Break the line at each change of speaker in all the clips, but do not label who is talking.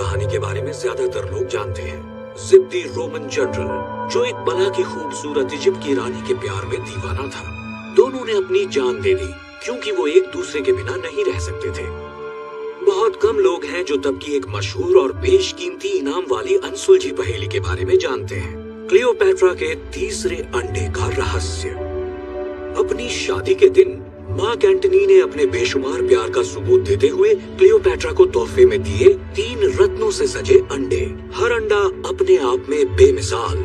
कहानी के बारे में ज्यादातर लोग जानते हैं। जिद्दी रोमन जनरल जो एक बला की खूबसूरत इजिप्ट की रानी के प्यार में दीवाना था। दोनों ने अपनी जान दे दी क्योंकि वो एक दूसरे के बिना नहीं रह सकते थे। बहुत कम लोग हैं जो तब की एक मशहूर और बेशकीमती इनाम वाली अनसुलझी पहेली के बारे में जानते हैं, क्लियोपैट्रा के तीसरे अंडे का रहस्य। अपनी शादी के दिन मार्क एंटनी ने अपने बेशुमार प्यार का सबूत देते हुए क्लियोपैट्रा को तोहफे में दिए 3 रत्नों से सजे अंडे। हर अंडा अपने आप में बेमिसाल।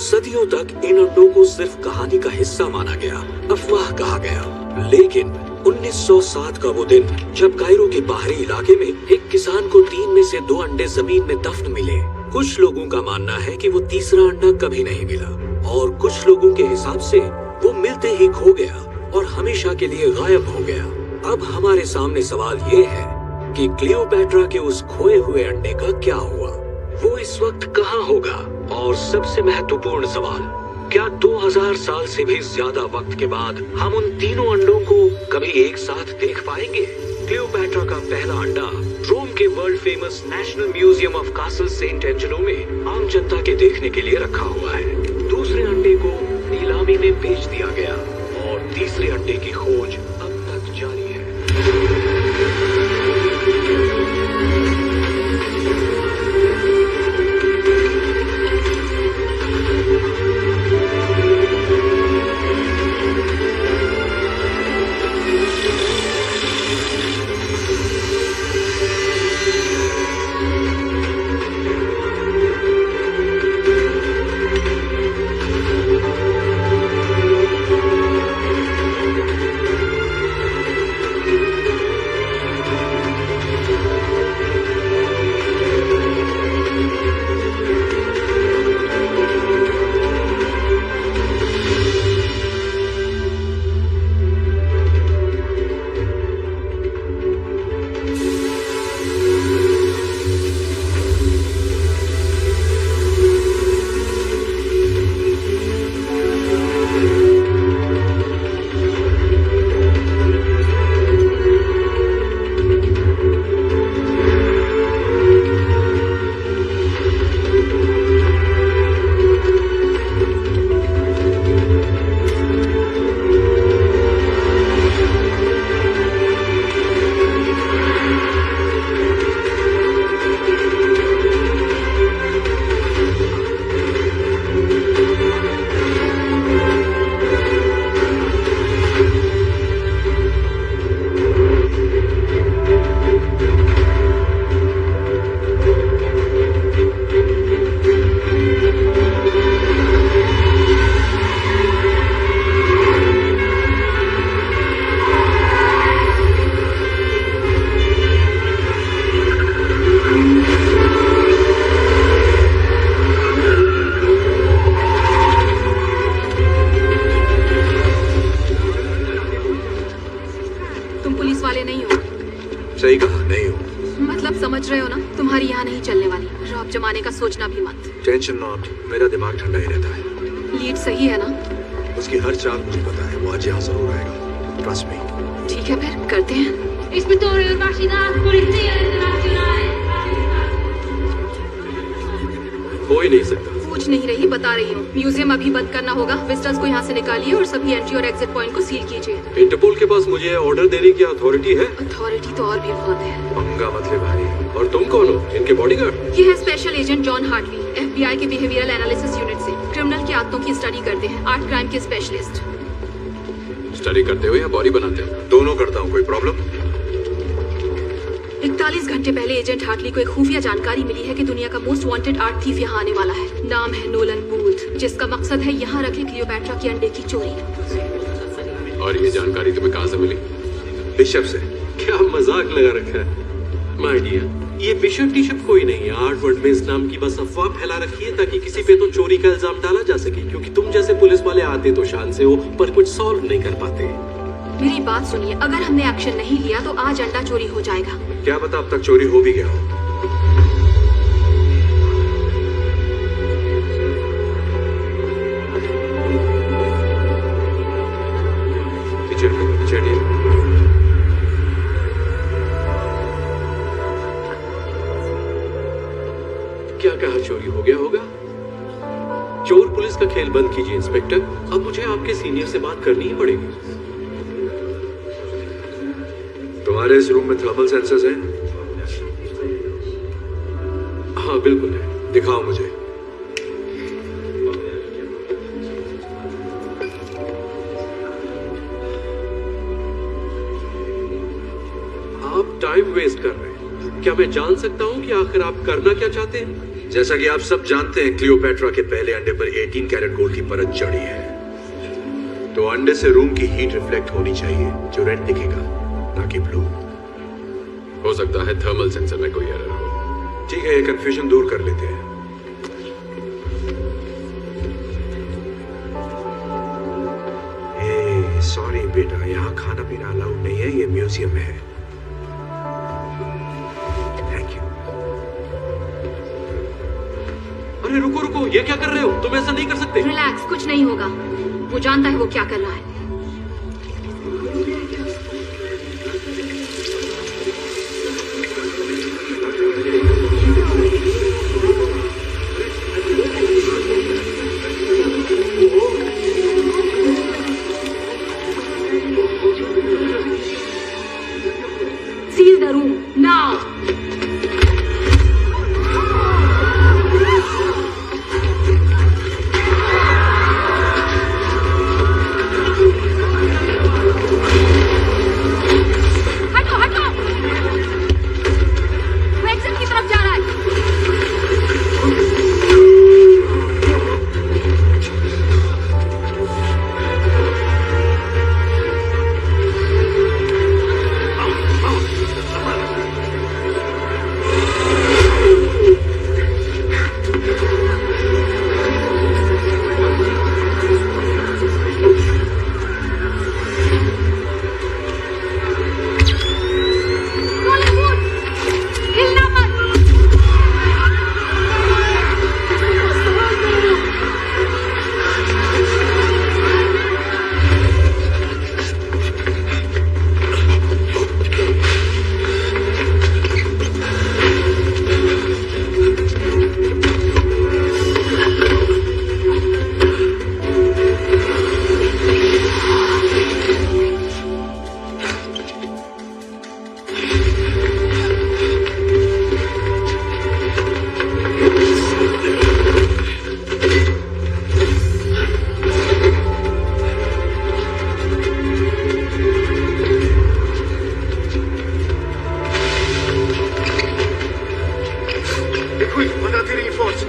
सदियों तक इन अंडों को सिर्फ कहानी का हिस्सा माना गया, अफवाह कहा गया। लेकिन 1907 का वो दिन जब कायरो के बाहरी इलाके में एक किसान को 3 में से 2 अंडे जमीन में दफन मिले। कुछ लोगों का मानना है कि वो तीसरा अंडा कभी नहीं मिला और कुछ लोगों के हिसाब से वो मिलते ही खो गया और हमेशा के लिए गायब हो गया। अब हमारे सामने सवाल ये है कि क्लियोपैट्रा के उस खोए हुए अंडे का क्या हुआ, वो इस वक्त कहाँ होगा? और सबसे महत्वपूर्ण सवाल, क्या 2000 साल से भी ज्यादा वक्त के बाद हम उन तीनों अंडों को कभी एक साथ देख पाएंगे? क्लियोपैट्रा का पहला अंडा रोम के world famous national museum of Castel Sant Angelo में आम जनता के देखने के लिए रखा हुआ है। दूसरे अंडे को नीलामी में बेच दिया गया और तीसरे अंडे की खोज अब तक जारी है। सही कहा, नहीं हूँ।
मतलब समझ रहे हो ना, तुम्हारी यहाँ नहीं चलने वाली। रॉब जमाने का सोचना भी मत।
टेंशन नॉट, मेरा दिमाग ठंडा ही रहता है।
लीड सही है ना?
उसकी हर चाल मुझे पता है, वो आज यहाँ जरूर आएगा। Trust me.
ठीक है फिर करते हैं।
हो ही नहीं सकता।
पूछ नहीं रही, बता रही हूँ। म्यूजियम अभी बंद करना होगा। विजिटर्स को यहाँ से निकालिए और सभी एंट्री और एग्जिट पॉइंट को सील कीजिए।
इंटरपोल के पास मुझे ऑर्डर देने की अथॉरिटी है?
अथॉरिटी तो और भी बहुत है।
पंगा मत ले भाई। और तुम कौन हो? इनके बॉडीगार्ड?
ये है special agent John Hartley, FBI के बिहेवियरल एनालिसिस यूनिट से। क्रिमिनल की आदतों की स्टडी करते हैं, आर्ट क्राइम के स्पेशलिस्ट।
स्टडी करते हो या बॉडी बनाते हो? दोनों करता हूँ। कोई प्रॉब्लम?
41 घंटे पहले एजेंट हार्टली को एक खुफिया जानकारी मिली है कि दुनिया का मोस्ट वांटेड आर्ट थीफ यहाँ आने वाला है। नाम है नोलन बूथ, जिसका मकसद है यहाँ रखे क्लियोपैट्रा के अंडे की चोरी।
और ये जानकारी तुम्हें कहाँ से मिली? बिशप से। क्या मजाक लगा रखा है माय डियर। ये बिशप टिशप कोई नहीं है। आर्ट वर्ल्ड में इस नाम की बस अफवाह फैला रखी है ताकि किसी पे तो चोरी का इल्जाम डाला जा सके, क्योंकि तुम जैसे पुलिस वाले आते तो शान से हो पर कुछ सॉल्व नहीं कर पाते।
मेरी बात सुनिए, अगर हमने एक्शन नहीं लिया तो आज अंडा चोरी हो जाएगा।
क्या पता अब तक चोरी हो भी गया हो।
क्या कहा चोरी हो गया होगा? चोर पुलिस का खेल बंद कीजिए इंस्पेक्टर। अब मुझे आपके सीनियर से बात करनी ही पड़ेगी।
तुम्हारे इस रूम में थर्मल सेंसर्स हैं?
हाँ बिल्कुल है।
दिखाओ मुझे।
आप टाइम वेस्ट कर रहे हैं। क्या मैं जान सकता हूं कि आखिर आप करना क्या चाहते हैं?
जैसा कि आप सब जानते हैं, क्लियोपेट्रा के पहले अंडे पर 18 कैरेट गोल्ड की परत चढ़ी है। तो अंडे से रूम की हीट रिफ्लेक्ट होनी चाहिए, जो रेड दिखेगा, ना कि ब्लू।
हो सकता है थर्मल सेंसर में कोई एरर हो।
ठीक है, ये कंफ्यूजन दूर कर लेते हैं। सॉरी बेटा, यहाँ खाना पीना अलाउड नहीं है, ये म्यूजियम है। Thank you.
अरे रुको रुको, ये क्या कर रहे हो? तुम ऐसा नहीं कर सकते।
रिलैक्स, कुछ नहीं होगा। वो जानता है वो क्या कर रहा है। Seal the room now. हटो हटो, वो एग्जिट की तरफ जा रहा है। नोलन वुड, हिलना मत।
Qui, mandate rinforzi.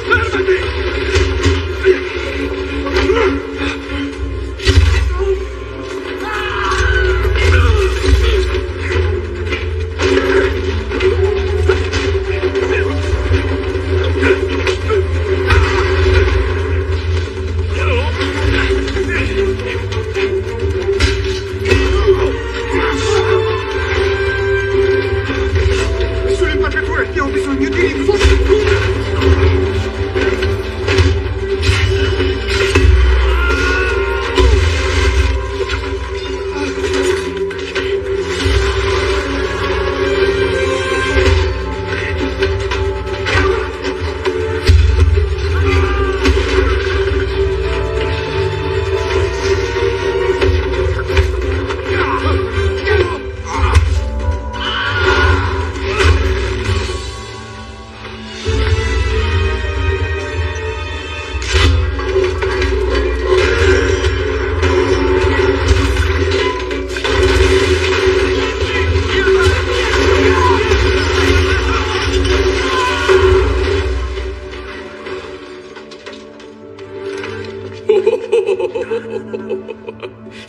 Fermati! Sulle impaccature, io ho bisogno di rinforzi.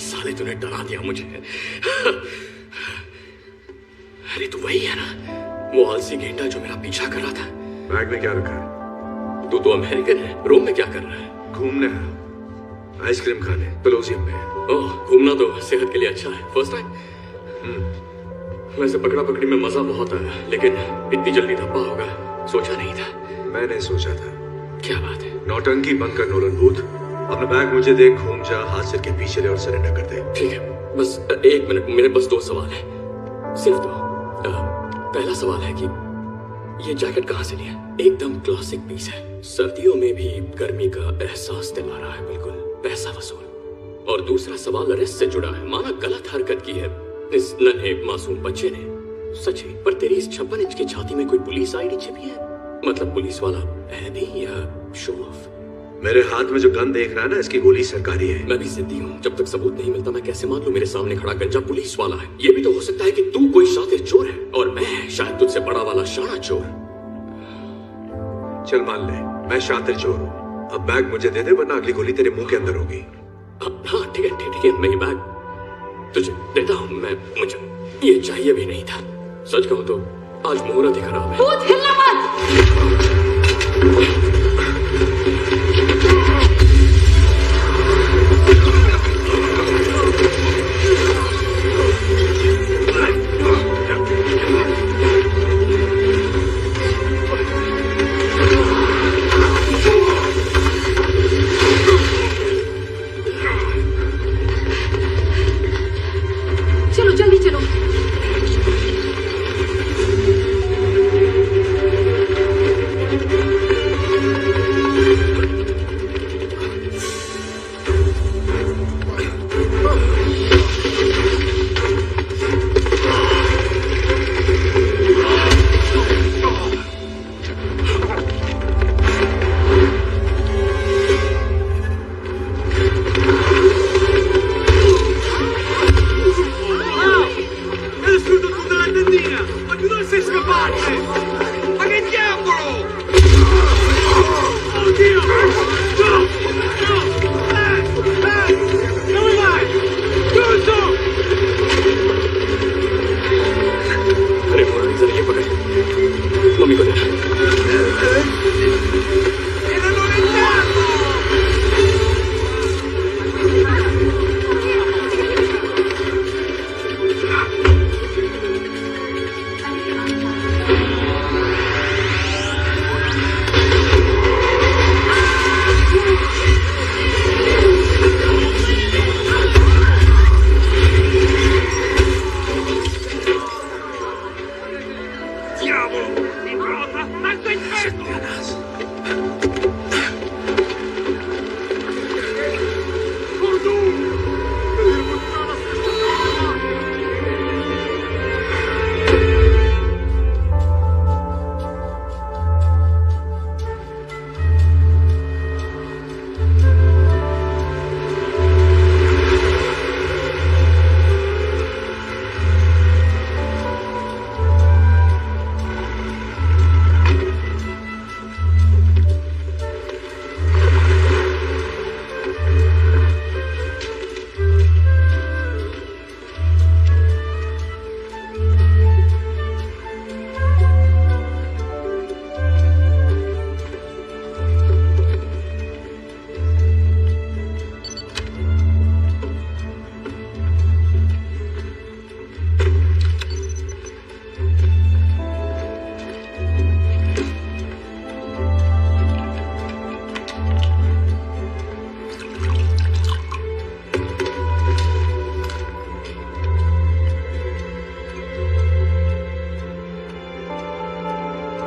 साले तूने डरा दिया मुझे। अरे तू वही है ना, वो आलसी गेंडा जो मेरा पीछा कर रहा था।
बैग में क्या रखा है?
तू तो अमेरिकन है, रोम में क्या कर रहा है?
घूमने है, आइसक्रीम खाने, कोलोसियम में।
ओह, घूमना तो सेहत के लिए अच्छा है। First time? वैसे पकड़ा पकड़ी में मजा बहुत आया, लेकिन इतनी जल्दी धब्बा होगा सोचा नहीं था।
मैंने सोचा था।
क्या बात है?
नौटंकी बंद कर नोलन बूथ। अपना बैग मुझे दे, घूम जा, हाथ सिर के पीछे ले और सरेंडर कर दे।
ठीक है, बस 1 मिनट, मेरे बस 2 सवाल है, सिर्फ 2। पहला सवाल है कि ये जैकेट कहाँ से लिया? एकदम क्लासिक पीस है, सर्दियों में भी गर्मी का एहसास दिला रहा है, बिल्कुल पैसा वसूल। और दूसरा सवाल अरेस्ट से जुड़ा है। माना गलत हरकत की है इस नन्हे मासूम बच्चे ने, सच है, पर तेरी इस 56 इंच की छाती में कोई पुलिस आईडी छिपी है? मतलब पुलिस वाला है भी या शो ऑफ?
मेरे हाथ में जो गन देख रहा है ना, इसकी गोली सरकारी है।
मैं भी जिद्दी हूँ, जब तक सबूत नहीं मिलता मैं कैसे मान लूं मेरे सामने खड़ा गंजा पुलिस वाला है? ये भी तो हो सकता है कि तू कोई शातिर चोर है और मैं शायद तुझसे बड़ा वाला शाना चोर।
चल मान ले मैं शातिर चोर हूँ। अब बैग मुझे दे दे, वरना अगली गोली तेरे मुंह के अंदर होगी।
हाँ ठीक है, ठीक है, मैं ये बैग तुझे देता हूँ। मुझे ये चाहिए भी नहीं था। सच कहूँ तो आज मुहूर्त ही खराब है।
भूत, हिलना मत। चलो जल्दी चलो।
अरे मोनालिसा, ये पकड़, मम्मी को दे।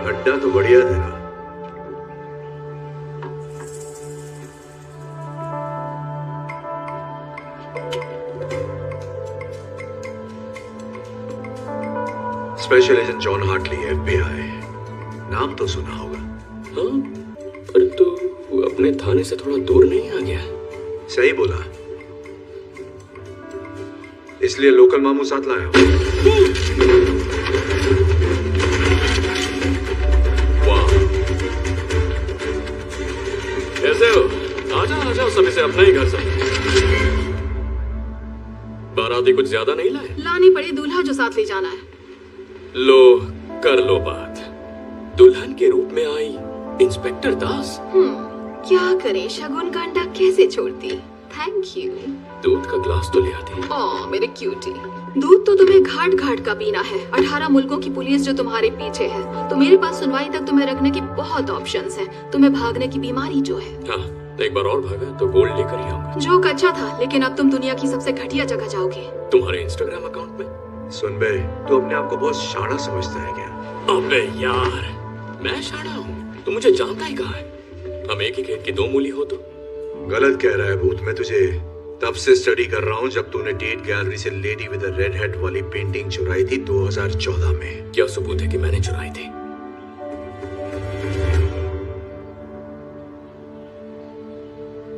अड्डा तो बढ़िया तेरा। Special agent John Hartley, FBI। नाम तो सुना होगा।
हाँ, पर तू अपने थाने से थोड़ा दूर नहीं आ गया?
सही बोला, इसलिए लोकल मामू साथ लाया हूं।
वाह, कैसे हो? आजा आजा, सब इसे अपना ही घर समझ। बाराती कुछ ज्यादा नहीं लाए?
लानी पड़े दूल्हा जो साथ ले जाना है।
लो, कर लो बात। दुल्हन के रूप में आई इंस्पेक्टर दास।
क्या करे, शगुन का अंडा कैसे छोड़ती। Thank you.
दूध का ग्लास तो ले आती।
ओह मेरे क्यूटी, दूध तो तुम्हें घाट घाट का पीना है। 18 मुल्कों की पुलिस जो तुम्हारे पीछे है, तो मेरे पास सुनवाई तक तुम्हें रखने के बहुत ऑप्शंस हैं। तुम्हें भागने की बीमारी जो है।
हाँ, एक बार और भागा तो गोल्ड लेकर ही आऊंगा।
जोक अच्छा था, लेकिन अब तुम दुनिया की सबसे घटिया जगह जाओगे।
तुम्हारे इंस्टाग्राम अकाउंट में?
सुन बे, तू अपने आप को बहुत शाना समझता है क्या?
अबे यार, मैं शाना हूँ? तू मुझे जानता ही कहाँ है? हम एक ही खेत की दो मूली हो तो।
गलत कह रहा है भूत। मैं तुझे तब से स्टडी कर रहा हूँ जब तूने टेट गैलरी से लेडी विद रेड हेड वाली पेंटिंग चुराई थी 2014 में।
क्या सबूत है कि मैंने चुराई थी?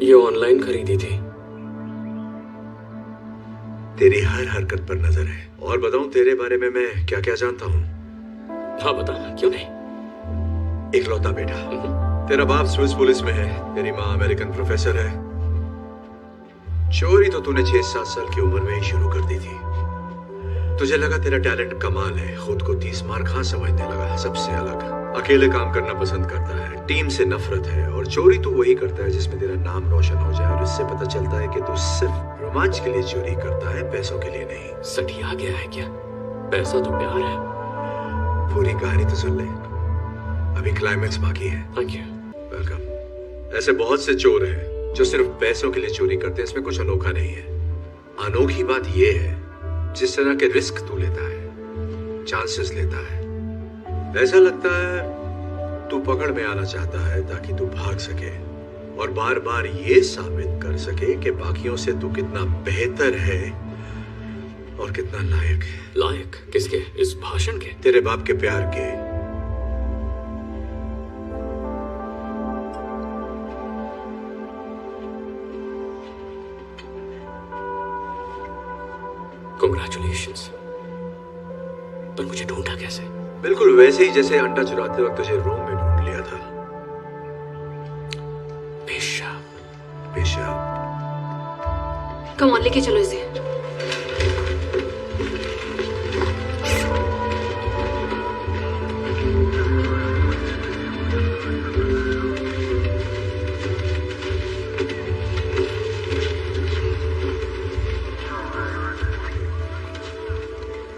ये ऑनलाइन खरीदी थी।
तेरी हर हरकत पर नजर है। और बताऊं तेरे बारे में मैं क्या क्या जानता हूँ?
हाँ बताना, क्यों नहीं।
इकलौता बेटा। तेरा बाप स्विस पुलिस में है, तेरी माँ अमेरिकन प्रोफेसर है। चोरी तो तूने 6-7 साल की उम्र में ही शुरू कर दी थी। तुझे लगा तेरा टैलेंट कमाल है, खुद को 30 मार खां समझने लगा, सबसे अलग। अकेले काम करना पसंद करता है, टीम से नफरत है, और चोरी तू वही करता है जिसमें तेरा नाम रोशन हो जाए। और इससे पता चलता है कि तू सिर्फ रोमांच के लिए चोरी करता है, पैसों के लिए नहीं।
सटिया गया है क्या? पैसा तो प्यार है।
पूरी कहानी तो सुन ले, अभी क्लाइमेक्स बाकी है।
Thank you.
वेलकम। ऐसे बहुत से चोर हैं जो सिर्फ पैसों के लिए चोरी करते हैं, इसमें कुछ अनोखा नहीं है। अनोखी बात यह है जिस तरह के रिस्क तू लेता है, चांसेस लेता है। ऐसा लगता है तू पकड़ में आना चाहता है ताकि तू भाग सके और बार बार ये साबित कर सके कि बाकियों से तू कितना बेहतर है और कितना लायक है।
लायक किसके? इस भाषण के?
तेरे बाप के प्यार के।
Congratulations। पर मुझे ढूंढा कैसे?
बिल्कुल वैसे ही जैसे अंडा चुराते वक्त तुझे रोम में ढूंढ लिया था।
पेशाब।
पेशाब।
कम ऑन, लेके चलो इसे।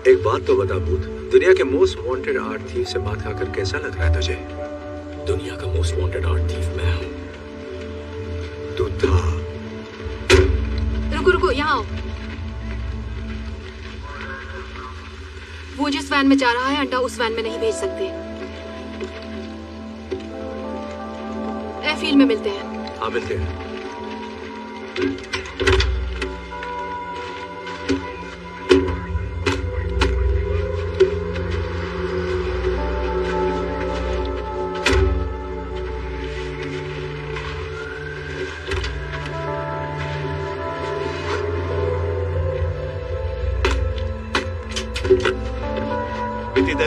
एक बात तो बता भूत, दुनिया के मोस्ट वांटेड आर्ट थीफ से बात खाकर कैसा लग रहा है तुझे?
दुनिया का मोस्ट वांटेड आर्ट थीफ मैं हूं।
तू था।
रुको रुको, यहाँ आओ। वो जिस वैन में जा रहा है, अंडा उस वैन में नहीं भेज सकते। एयरफील्ड में मिलते हैं।
हाँ मिलते हैं।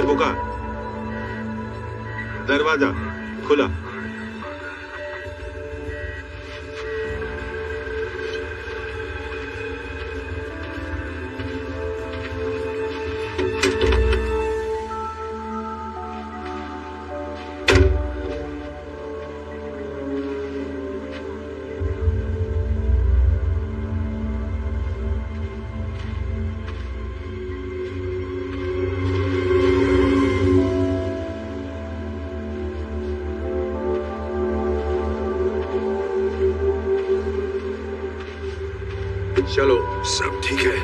बुका, दरवाजा खुला।
चलो, सब ठीक है।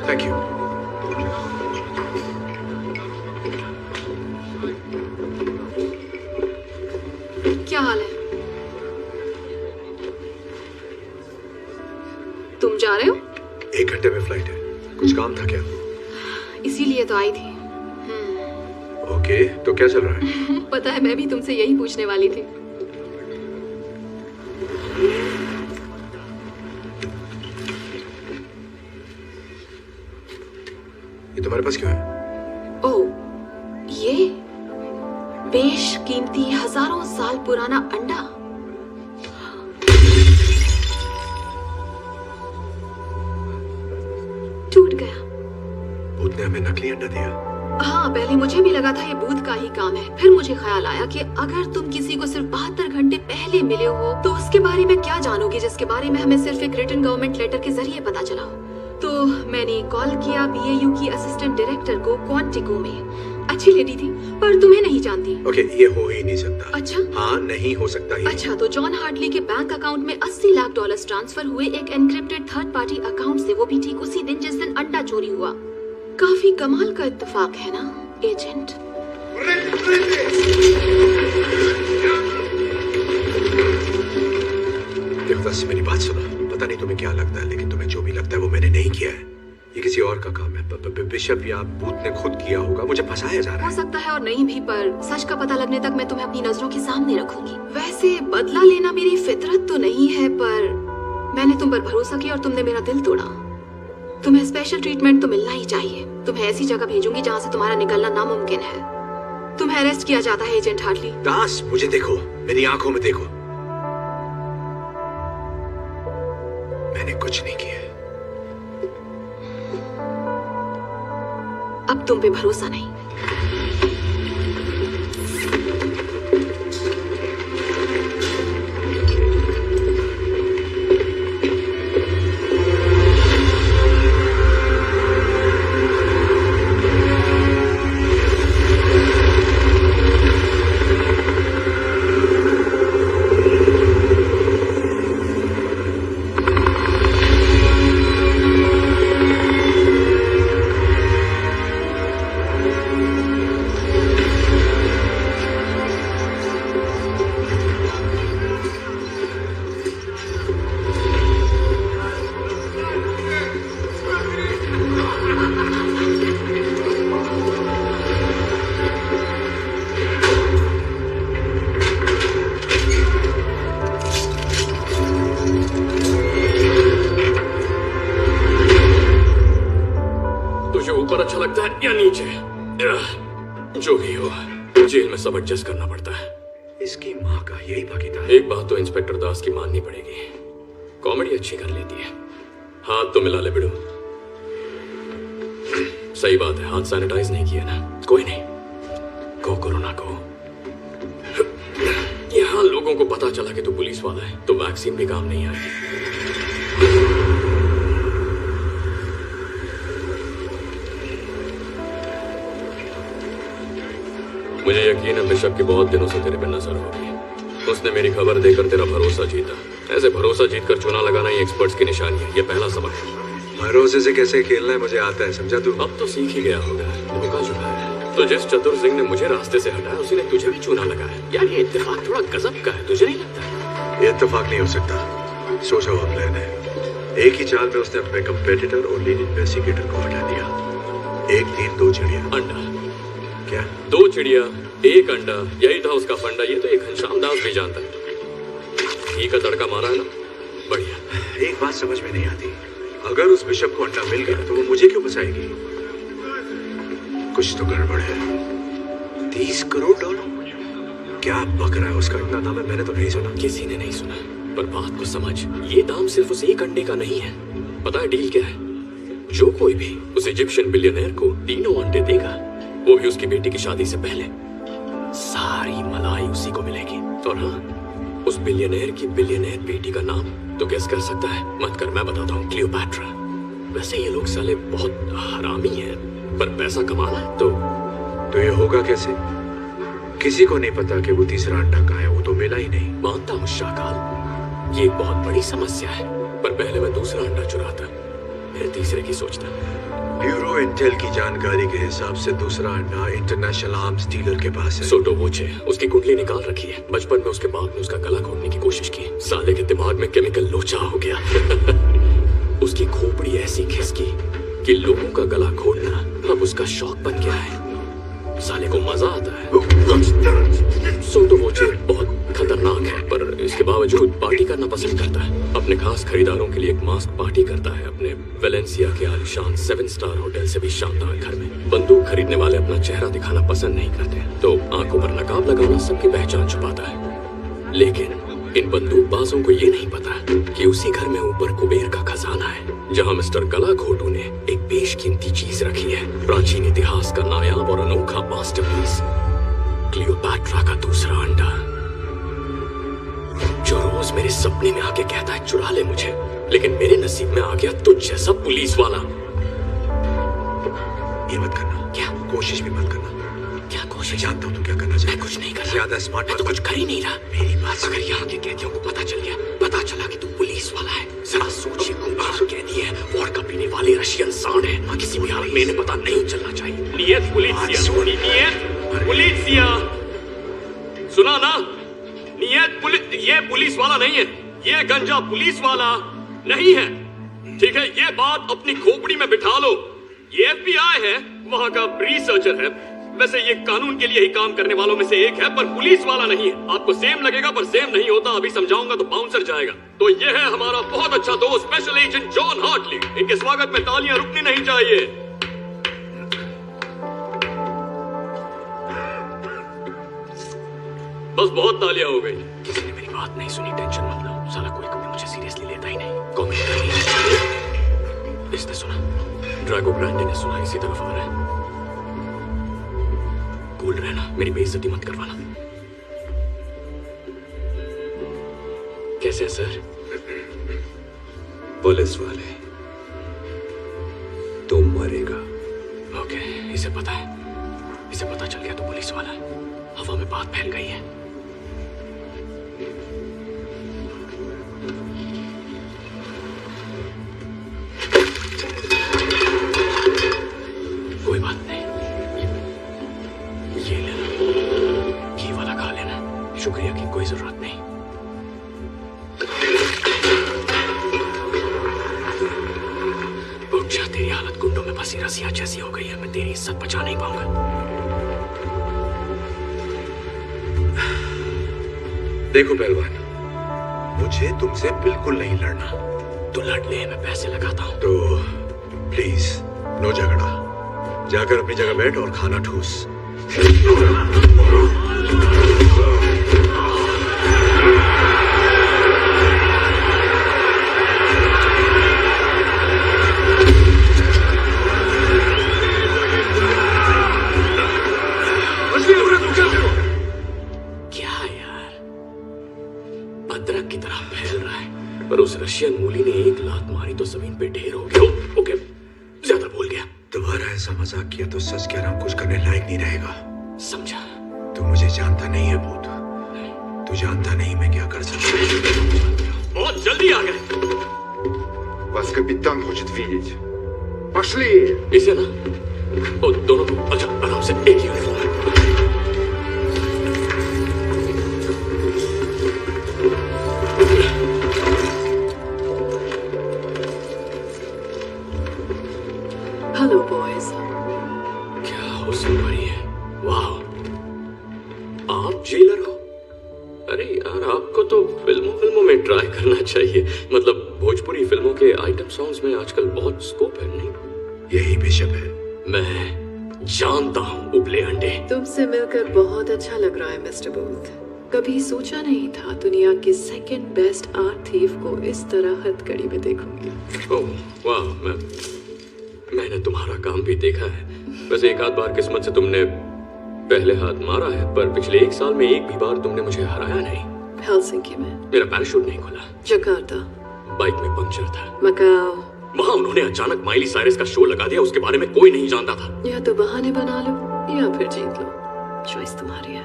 Thank you.
क्या हाल है? तुम जा रहे हो?
1 घंटे में फ्लाइट है। कुछ काम था क्या?
इसीलिए तो आई थी।
ओके, तो क्या चल रहा है?
पता है, मैं भी तुमसे यही पूछने वाली थी।
ये तुम्हारे पास क्यों है?
ओह, ये बेशकीमती हजारों साल पुराना अंडा। टूट गया।
भूत ने हमें नकली अंडा दिया।
हाँ, पहले मुझे भी लगा था ये भूत का ही काम है। फिर मुझे ख्याल आया कि अगर तुम किसी को सिर्फ 72 घंटे पहले मिले हो तो उसके बारे में क्या जानोगे जिसके बारे में हमें सिर्फ एक रिटन गवर्नमेंट लेटर के जरिए पता चला हो। तो मैंने कॉल किया BAU की असिस्टेंट डायरेक्टर को क्वांटिको में। अच्छी लेडी थी पर तुम्हें नहीं जानती।
ओके, ये हो ही नहीं सकता।
अच्छा,
हाँ, नहीं हो सकता ही।
अच्छा, तो जॉन हार्टली के बैंक अकाउंट में $80 लाख ट्रांसफर हुए एक एनक्रिप्टेड थर्ड पार्टी अकाउंट से, वो भी ठीक उसी दिन जिस दिन अंडा चोरी हुआ। काफी कमाल का इत्तेफाक है ना एजेंट?
देवदास, मेरी बात सुनो। पता नहीं तुम्हें क्या लगता है, लेकिन तुम्हें जो भी लगता है वो मैंने नहीं किया है। ये किसी और का काम है। बिशप या भूत ने खुद किया होगा। मुझे फंसाया जा रहा
हो
है।
सकता है और नहीं भी, पर सच का पता लगने तक मैं तुम्हें अपनी नजरों के सामने रखूंगी। वैसे बदला लेना मेरी फितरत तो नहीं है, पर मैंने तुम पर भरोसा किया और तुमने मेरा दिल तोड़ा। तुम्हें स्पेशल ट्रीटमेंट तो मिलना ही चाहिए। तुम्हें ऐसी जगह भेजूंगी जहाँ से तुम्हारा निकलना नामुमकिन है। तुम्हें अरेस्ट किया जाता है एजेंट हार्टली।
दास, मुझे देखो, मेरी आंखों में देखो। मैंने कुछ नहीं किया।
अब तुम पे भरोसा नहीं।
ऊपर अच्छा लगता है या नीचे? जो भी हो, जेल में सब एडजस्ट करना पड़ता है।
इसकी माँ का यही बाकी था।
एक बात तो इंस्पेक्टर दास की माननी पड़ेगी, कॉमेडी अच्छी कर लेती है। हाथ तो मिला ले बिड़ू। सही बात है, हाथ सैनिटाइज नहीं किया ना। कोई नहीं, को कोरोना को। यहाँ लोगों को पता चला कि तू पुलिस वाला है तो वैक्सीन भी काम नहीं आएगी। मुझे यकीन है बिशप की बहुत दिनों से तेरे पे नजर होगी। उसने मेरी खबर देकर तेरा भरोसा जीता। ऐसे भरोसा जीतकर चुना लगाना ही एक्सपर्ट्स की निशानी है। ये पहला सबक है।
भरोसे से कैसे खेलना है मुझे आता है, समझा तू?
अब तो सीख ही गया होगा। धोखा चुका है तो जिस चतुर सिंह ने मुझे रास्ते से हटाया उसी ने तुझे भी चूना लगाया। यार ये इत्तेफाक थोड़ा गजब का है, तुझे नहीं लगता?
ये इत्तेफाक नहीं हो सकता। सोचा हुआ प्लान है। एक ही चाल में उसने अपने कंपेटिटर और लीड इन्वेस्टिगेटर को हटा दिया। एक तीर दो चिड़िया।
अंडा
क्या?
दो चिड़िया एक अंडा, यही था उसका फंडा। ये तो एक घनश्याम दास भी जानता है। घी का तड़का मारा है ना, बढ़िया।
एक बात समझ में नहीं आती, अगर उस बिशप को अंडा मिल गया तो वो मुझे क्यों फंसाएगी? कुछ तो गड़बड़ है। 30 करोड़ डॉलर? क्या बक रहा है? उसका इतना दाम है, मैंने तो नहीं सुना।
किसी ने नहीं सुना, पर बात को समझ। ये दाम सिर्फ उस एक अंडे का नहीं है। पता है डील क्या है? जो कोई भी उस इजिप्शियन बिलियनर को तीनों अंडे देगा, वो भी उसकी बेटी की शादी से पहले, सारी मलाई उसी को मिलेगी। और हाँ, उस बिलियनर की बिलियनर बेटी का नाम तो गेस कर सकता है? मत कर, मैं बताता हूँ। क्लियोपैट्रा। वैसे ये लोग साले बहुत हरामी हैं, पर पैसा कमाना है तो
ये होगा कैसे? किसी को नहीं पता कि वो तीसरा अंडा कहाँ है। वो तो मिला ही नहीं।
मानता हूँ शाकाल, ये एक बहुत बड़ी समस्या है, पर पहले मैं दूसरा अंडा चुराता, फिर तीसरे की सोचता।
ब्यूरो इंटेल की जानकारी के हिसाब से दूसरा अंडा इंटरनेशनल आर्म्स डीलर के पास है।
सोटो वोचे उसकी कुंडली निकाल रखी है। बचपन में उसके बाप ने उसका गला घोटने की कोशिश की। साले के दिमाग में केमिकल लोचा हो गया। उसकी खोपड़ी ऐसी खिसकी कि लोगों का गला घोटना अब उसका शौक बन गया है। साले को मजा आता है। सोटो वोचे बहुत खतरनाक है, पर इसके बावजूद पार्टी करना पसंद करता है। अपने खास खरीदारों के लिए एक मास्क पार्टी करता है अपने वेलेंसिया के आलीशान 7 स्टार होटल से भी शानदार घर में। बंदूक खरीदने वाले अपना चेहरा दिखाना पसंद नहीं करते, तो आंखों पर नकाब लगाना सबकी पहचान छुपाता है। लेकिन इन बंदूकबाजों को ये नहीं पता कि उसी घर में ऊपर कुबेर का खजाना है, जहाँ मिस्टर गला घोटू ने एक बेशकीमती चीज रखी है, प्राचीन इतिहास का नायाब और अनोखा मास्टरपीस, क्लियोपैट्रा का दूसरा अंडा, जो रोज मेरे सपने में आके कहता है चुरा ले मुझे, लेकिन मेरे नसीब में आ गया तुझ जैसा पुलिस वाला।
ये मत करना।
क्या?
कोशिश भी मत करना।
क्या
मैं
कोशिश?
जानता हूँ तुम क्या करना चाहते
मैं
हो।
कुछ नहीं कर रहा।
ज्यादा स्मार्ट
मैं तो कुछ कर ही नहीं रहा।
मेरी बात
अगर यहाँ के कैदियों को पता चल गया, पता चला कि तू पुलिस वाला है, जरा सोचिए, तू बाहर कैदी है, वोडका पीने वाले रशियन सांड है, किसी भी हाल में इन्हें पता नहीं चलना चाहिए। नियत पुलिसिया, नियत पुलिसिया, सुना ना? नियत पुलिस, ये पुलिस वाला नहीं है, ये गंजा पुलिस वाला नहीं है, ठीक है? ये बात अपनी खोपड़ी में बिठा लो। ये FBI है, वहाँ का रिसर्चर है, वैसे ये कानून के लिए ही काम करने वालों में से एक है, पर पुलिस वाला नहीं है। आपको सेम लगेगा पर सेम नहीं होता, अभी समझाऊंगा तो बाउंसर जाएगा। तो ये है हमारा बहुत अच्छा दोस्त स्पेशल एजेंट जॉन हार्टली। इनके स्वागत में तालियां रुकनी नहीं चाहिए। बस बहुत तालियां हो गई। किसी ने मेरी बात नहीं सुनी, टेंशन मत लो, साला कोई कभी मुझे सीरियसली लेता ही नहीं। कॉमेडी करनी चाहिए। इसने सुना, ड्रैगो ब्रांडे ने सुना, इसी तरफ आ रहा है। कूल रहना, मेरी बेइज्जती मत करवाना। कैसे है सर?
पुलिस वाले, तुम मरेगा।
ओके, इसे पता है, इसे पता चल गया तो पुलिस वाला है। हवा में बात फैल गई है। कोई बात नहीं, ये ले लो, ये वाला खा लेना, शुक्रिया की कोई जरूरत नहीं। उठ जा, तेरी हालत गुंडों में फंसी रसिया जैसी हो गई है, मैं तेरी इज्जत बचा नहीं पाऊंगा।
देखो पहलवान, मुझे तुमसे बिल्कुल नहीं लड़ना।
तो लड़ ले, मैं पैसे लगाता हूँ।
तो प्लीज नो झगड़ा, जाकर अपनी जगह बैठ और खाना ठूस।
क्या यार, अदरक की तरह फैल रहा है, पर उस रशियन मूली ने एक लात मारी तो जमीन पे ढेर हो गया। ओके, ज्यादा बोल गया।
दोबारा ऐसा मजाक किया तो सच कह रहा हूं, कुछ करने लायक नहीं रहेगा।
समझा?
तू मुझे जानता नहीं है भूत, तू जानता नहीं मैं क्या कर सकता हूं।
बहुत जल्दी आ गए।
Вас капитан хочет видеть. Пошли!
इसे ना, ओ, दोनों को अच्छा आराम से, एक ही यूनिफॉर्म है।
Hello boys.
क्या हो सुनवारी है? वाह, आप जेलर हो? अरे यार, आपको तो फिल्मों में ट्राई करना चाहिए। मतलब भोजपुरी फिल्मों के आइटम सॉन्ग्स में आजकल बहुत स्कोप है, नहीं?
यही बेशक है।
मैं जानता हूँ उबले अंडे।
तुमसे मिलकर बहुत अच्छा लग रहा है मिस्टर बूथ। कभी सोचा नहीं था दुनिया के सेकंड बेस्ट आर्ट थीफ को इस तरह हथकड़ी में देखूंगी।
ओह वाह, मैंने तुम्हारा काम भी देखा है। वैसे एक आध बार किस्मत से तुमने पहले हाथ मारा है, पर पिछले 1 साल में एक भी बार तुमने मुझे हराया नहीं।
हेलसिंकी में,
मेरा पैराशूट नहीं खुला,
जकार्ता,
बाइक में पंक्चर था,
मकाओ।
वहाँ उन्होंने अचानक माइली साइरस का शो लगा दिया, उसके बारे में कोई नहीं जानता था।
या तो बहाने बना लो या फिर जीत लो, चॉइस तुम्हारी है।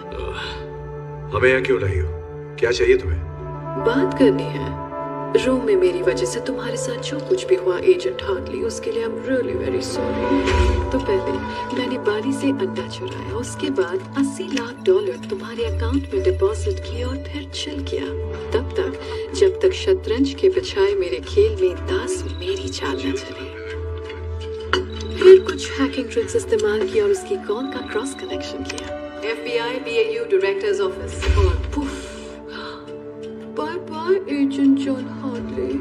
हमें यहाँ क्यों लाई हो? क्या चाहिए तुम्हें?
बात करनी है। रूम में मेरी वजह से तुम्हारे साथ जो कुछ भी हुआ एजेंट हार्टली, उसके लिए I am really very sorry. तो पहले मैंने बाली से अंडा चुराया, उसके बाद $80 लाख तुम्हारे अकाउंट में डिपॉजिट किया और फिर चिल किया, तब तक जब तक शतरंज के बजाय मेरे खेल में दास मेरी चाल न चले। फिर कुछ हैकिंग ट्रिक्स इस्तेमाल किया और उसकी कॉल का क्रॉस कनेक्शन किया। FBI BAU डायरेक्टर्स ऑफिस और poof, bye bye agent John Hartley.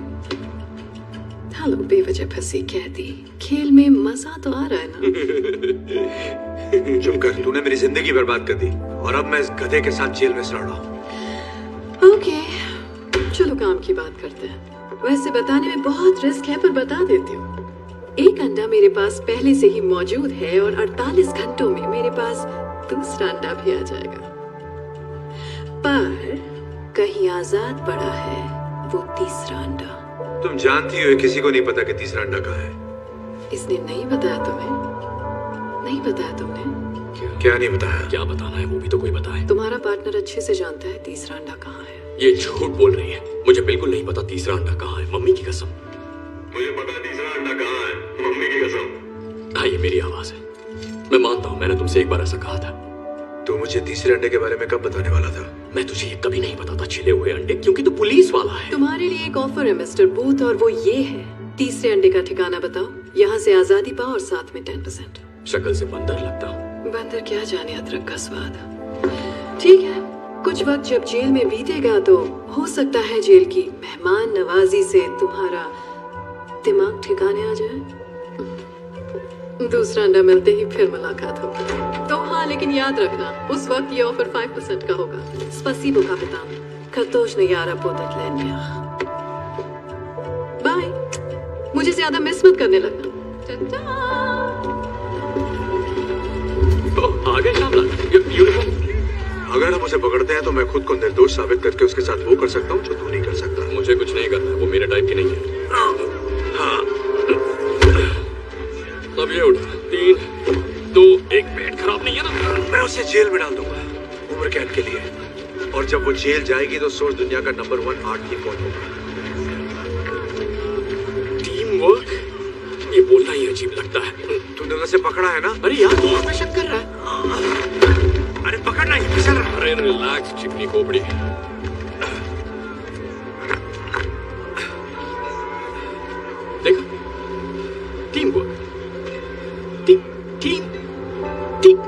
Hello बेवजह फंसी कैदी, खेल में मजा तो आ रहा है ना?
चुप कर, तूने मेरी जिंदगी बर्बाद कर दी और अब मैं इस गधे के साथ जेल में सड़ रहा हूँ।
ओके, चलो काम की बात करते हैं। वैसे बताने में बहुत रिस्क है, पर बता देती हूँ।
एक अंडा मेरे पास पहले से ही मौजूद है और 48 घंटों में मेरे पास दूसरा अंडा भी आ जाएगा। पर कहीं आजाद पड़ा है वो तीसरा अंडा।
तुम जानती हो किसी को नहीं पता कि तीसरा अंडा कहाँ है।
इसने नहीं बताया तुम्हें? नहीं बताया तुमने?
क्या नहीं बताया?
क्या बताना है वो भी तो कोई बताए।
तुम्हारा पार्टनर अच्छे से जानता है तीसरा अंडा कहाँ है।
ये झूठ बोल रही है, मुझे बिल्कुल नहीं पता तीसरा अंडा कहाँ है, मम्मी की कसम।
मुझे पता है तीसरा अंडा कहाँ है, मम्मी की कसम।
हाँ, ये मेरी आवाज है। मैं मानता हूँ मैंने तुमसे एक बार ऐसा कहा था।
तू मुझे तीसरे अंडे के बारे में कब बताने वाला था?
मैं तुझे ये कभी नहीं बताता छिले हुए अंडे, क्योंकि तू पुलिस वाला है।
तुम्हारे लिए एक ऑफर है मिस्टर बूथ, और वो ये है, तीसरे अंडे का ठिकाना बताओ, यहाँ से आजादी पाओ और साथ में 10%।
शक्ल से बंदर लगता हूँ।
बंदर क्या जाने अदरक का स्वाद। ठीक है, कुछ वक्त जब जेल में बीतेगा तो हो सकता है जेल की मेहमान नवाजी से तुम्हारा दिमाग ठिकाने आ जाए। दूसरा अंडा मिलते ही फिर मुलाकात होगी। तो हाँ, लेकिन याद रखना उस वक्त ये ऑफर 5% का होगा। स्पसीबो कापितान, खतोश ने यारा पोतत लेनिया। बाय, मुझे ज्यादा मिस मत करने लगना।
आगे यूनिफॉर्म।
अगर हम उसे पकड़ते हैं तो मैं खुद को निर्दोष साबित करके उसके साथ वो कर सकता हूँ जो तू नहीं कर सकता।
मुझे कुछ नहीं करना, वो मेरे टाइप की नहीं है।
हाँ,
अब ये उठा 3, 2, 1, पेट खराब नहीं है ना?
मैं उसे जेल में डाल दूंगा उम्र कैद के लिए, और जब वो जेल जाएगी तो सोच दुनिया का नंबर 1 आर्ट की कौन होगा।
टीम वर्क, ये बोलना ही अजीब लगता है।
तूने उसे पकड़ा है ना?
अरे यार, तू मुझ पे शक कर रहा है।
अरे पकड़ना ही, फिसल रहा।
अरे रिलैक्स चिकनी खोपड़ी। देखा, टीम वर्क, टीम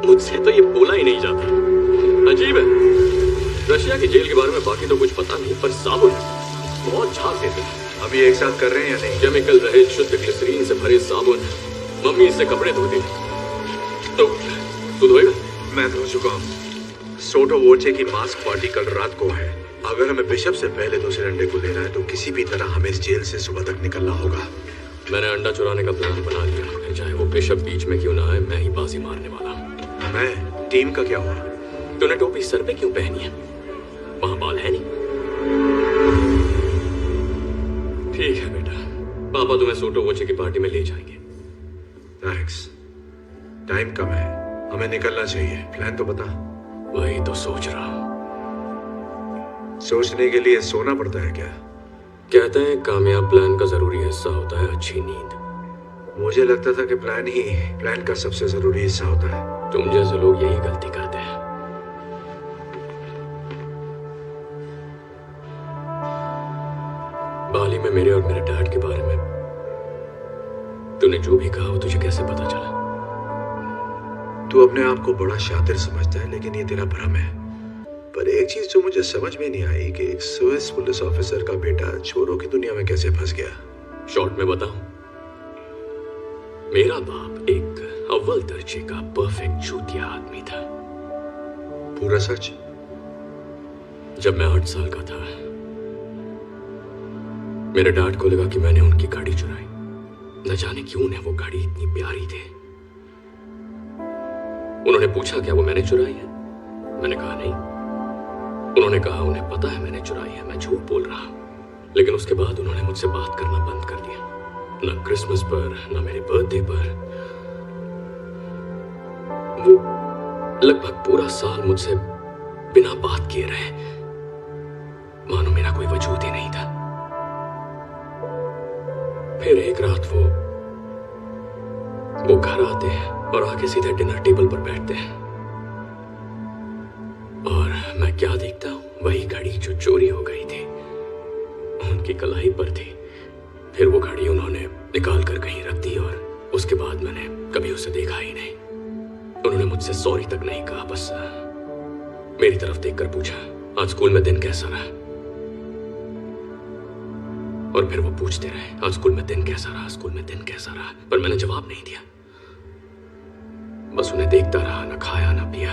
मुझसे तो ये बोला ही नहीं जाता। अजीब है। रशिया की जेल के बारे में बाकी तो कुछ पता नहीं, पर साबुन बहुत झाग देते हैं।
अब ये एक साथ कर रहे हैं या नहीं?
केमिकल रहित शुद्ध ग्लिसरीन से भरे साबुन, मम्मी इससे कपड़े धोती। तो तू धोएगा?
मैं धो चुका हूँ। सोटो वोचे की मास्क पार्टी कल रात को है। अगर हमें बिशप से पहले दूसरे अंडे को लेना है तो किसी भी तरह हमें इस जेल से सुबह तक निकलना होगा।
मैंने अंडा चुराने का प्लान बना लिया, फिर चाहे वो बिशप बीच में क्यों ना आए, मैं ही बाजी मारने वाला हूँ।
मैं टीम का क्या हुआ?
तूने टोपी सर पे क्यों पहनी है? वहां बाल है नहीं? ठीक है बेटा, पापा तुम्हें सोटो वोचे की पार्टी में ले जाएंगे।
थैंक्स। टाइम कम है, हमें निकलना चाहिए। प्लान तो बता।
वही तो सोच रहा हूँ।
सोचने के लिए सोना पड़ता है क्या?
कहते हैं कामयाब प्लान का जरूरी हिस्सा होता है अच्छी नींद।
मुझे लगता था कि प्लान का सबसे जरूरी हिस्सा होता है।
तुम जैसे लोग यही गलती करते हैं। बाली में मेरे और मेरे डैड के बारे में तूने जो भी कहा वो तुझे कैसे पता चला?
तू अपने आप को बड़ा शातिर समझता है, लेकिन ये तेरा भ्रम है। पर एक चीज जो मुझे समझ में नहीं आई कि एक स्विस पुलिस ऑफिसर का बेटा चोरों की दुनिया में कैसे फंस गया।
शॉर्ट में बताऊं, मेरा बाप एक अव्वल दर्जे का परफेक्ट चूतिया आदमी था।
पूरा सच?
जब मैं 8 साल का था, मेरे डैड को लगा कि मैंने उनकी गाड़ी चुराई। न जाने क्यों उन्हें वो गाड़ी इतनी प्यारी थी। उन्होंने पूछा क्या वो मैंने चुराई है? मैंने कहा नहीं। उन्होंने कहा उन्हें पता है मैंने चुराई है, मैं झूठ बोल रहा। लेकिन उसके बाद उन्होंने मुझसे बात करना बंद कर दिया। न क्रिसमस पर, न मेरे बर्थडे पर। वो लगभग पूरा साल मुझसे बिना बात किए रहे, मानो मेरा कोई वजूद ही नहीं था। फिर एक रात वो घर आते हैं और आके सीधे डिनर टेबल पर बैठते हैं, और मैं क्या देखता हूं, वही घड़ी जो चोरी हो गई थी उनकी कलाई पर थी। फिर वो घड़ी उन्होंने निकाल कर कहीं रख दी, और उसके बाद मैंने कभी उसे देखा ही नहीं। उन्होंने मुझसे सॉरी तक नहीं कहा, बस मेरी तरफ देखकर पूछा आज स्कूल में दिन कैसा रहा। और फिर वो पूछते रहे आज स्कूल में दिन कैसा रहा, स्कूल में दिन कैसा रहा, पर मैंने जवाब नहीं दिया। बस उन्हें देखता रहा, ना खाया ना पिया।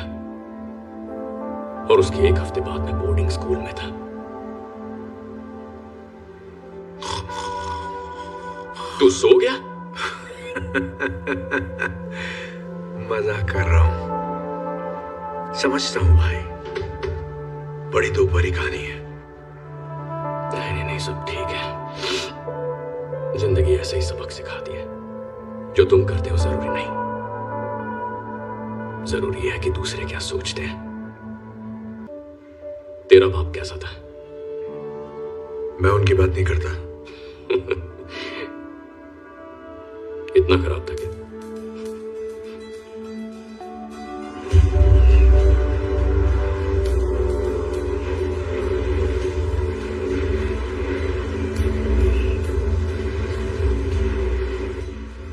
और उसके 1 हफ्ते बाद मैं बोर्डिंग स्कूल में था। तू सो गया?
मजाक कर रहा हूं। समझता हूं भाई, बड़ी दो भरी कहानी है।
नहीं नहीं, सब ठीक है। जिंदगी ऐसे ही सबक सिखाती है। जो तुम करते हो जरूरी नहीं, जरूरी है कि दूसरे क्या सोचते हैं। तेरा बाप कैसा था?
मैं उनकी बात नहीं करता।
इतना खराब था क्या?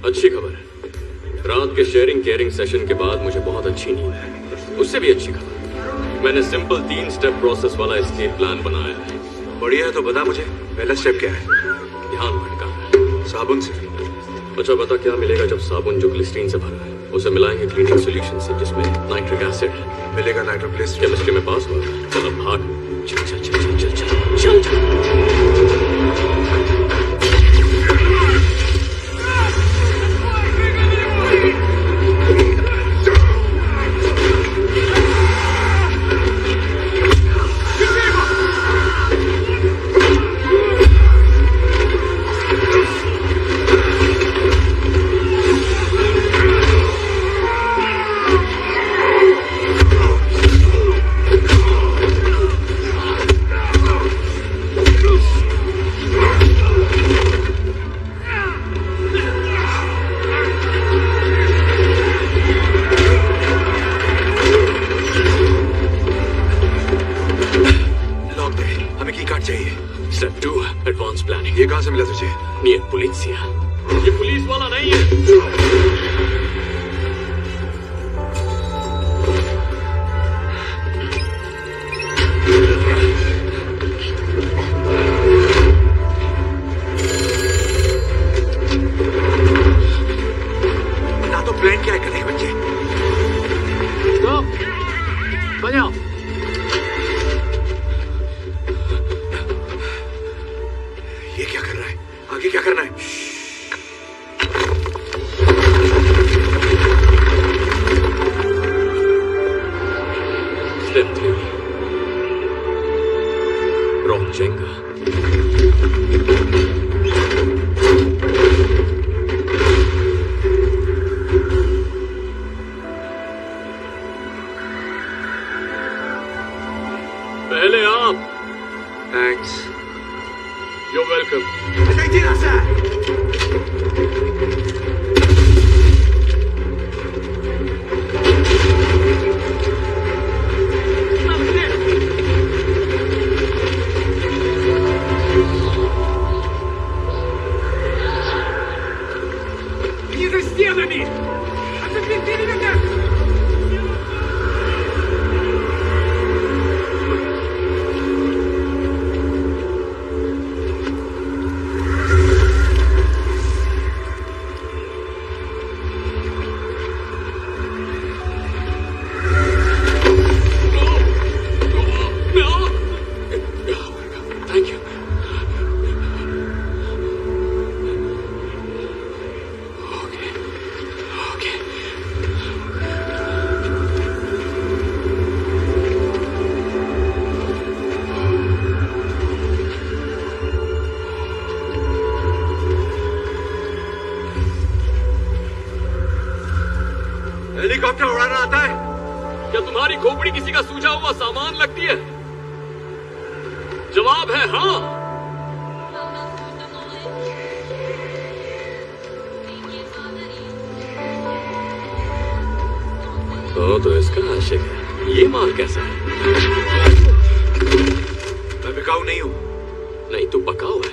अच्छी खबर है, रात के शेयरिंग केयरिंग सेशन के बाद मुझे बहुत अच्छी नींद है। उससे भी अच्छी खबर, मैंने सिंपल 3 स्टेप प्रोसेस वाला एस्केप प्लान बनाया है।
बढ़िया है, तो बता मुझे पहला स्टेप क्या है?
ध्यान भटकाना।
साबुन से?
अच्छा बता, क्या मिलेगा जब साबुन जो ग्लिसरीन से भरा है उसे मिलाएंगे क्लीनिंग सॉल्यूशन से जिसमें नाइट्रिक एसिड है?
मिलेगा नाइट्रोग्लिसरीन।
केमिस्ट्री में पास हुआ? चल अब भाग। चल चल चल चल चल चल चल चल। Step 2 advance planning.
ये कहां से मिला तुझे?
नियत पुलिसिया। ये पुलिस वाला नहीं है।
ना तो प्लान क्या है करने के बच्चे?
बजाओ।
ये क्या कर रहा है? आगे क्या करना है?
Step 3 rock Jenga. पहले आप।
Thanks.
You're welcome.
Не за стенами! Оцепите меня!
Thank you. Okay. Okay.
Helicopter उड़ाना आता है?
क्या तुम्हारी खोपड़ी किसी का सूझा हुआ सामान लगती है? जवाब है हाँ। तो इसका आशिक है। ये माल कैसा है?
मैं बिकाऊ नहीं हूं।
नहीं, तू पकाऊ है।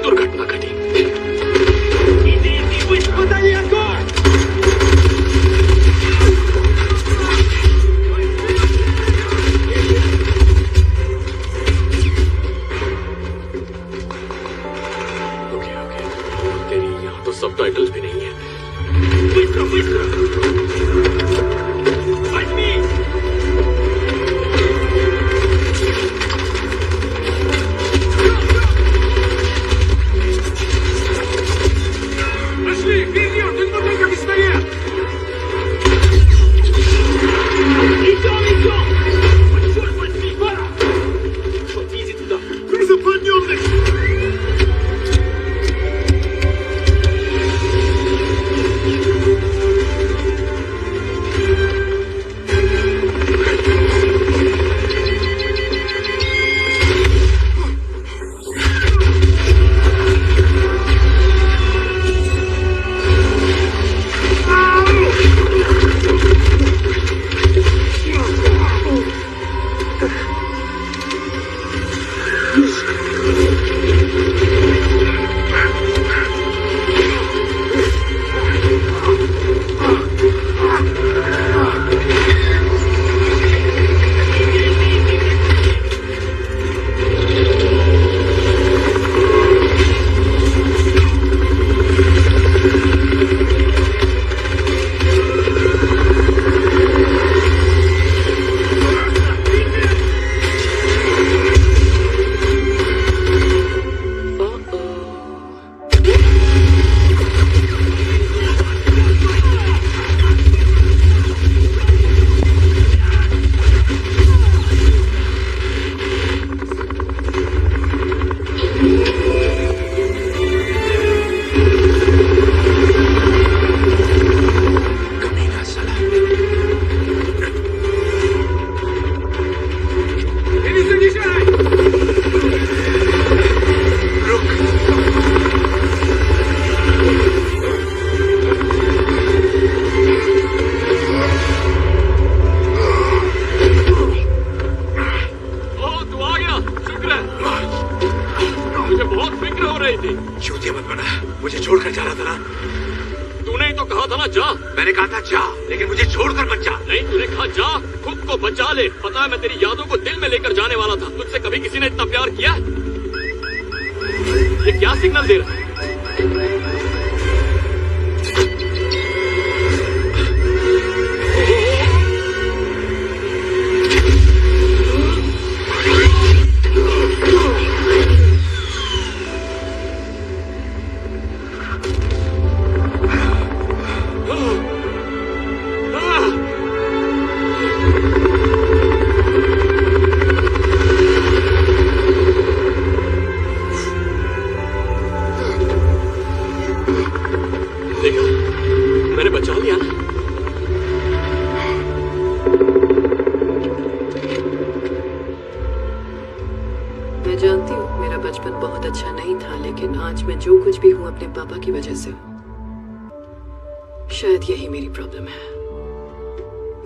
दुर्घटना घटी।
से नीचे आए।
ओह, तू आ गया, शुक्र है। मुझे बहुत फिक्र हो रही थी।
चूतिया मत बना, मुझे छोड़कर जा रहा था ना।
तूने ही तो कहा था ना जा।
मैंने कहा था जा, लेकिन मुझे छोड़कर मत जा।
नहीं, तूने कहा जा, खुद को बचा ले। पता है मैं तेरी यादों को दिल में लेकर जाने वाला था। तुझसे कभी किसी ने इतना प्यार किया? ये क्या सिग्नल दे रहा है? देखा, मैंने बचा लिया ना।
मैं जानती हूँ मेरा बचपन बहुत अच्छा नहीं था, लेकिन आज मैं जो कुछ भी हूँ अपने पापा की वजह से हूँ। शायद यही मेरी प्रॉब्लम है।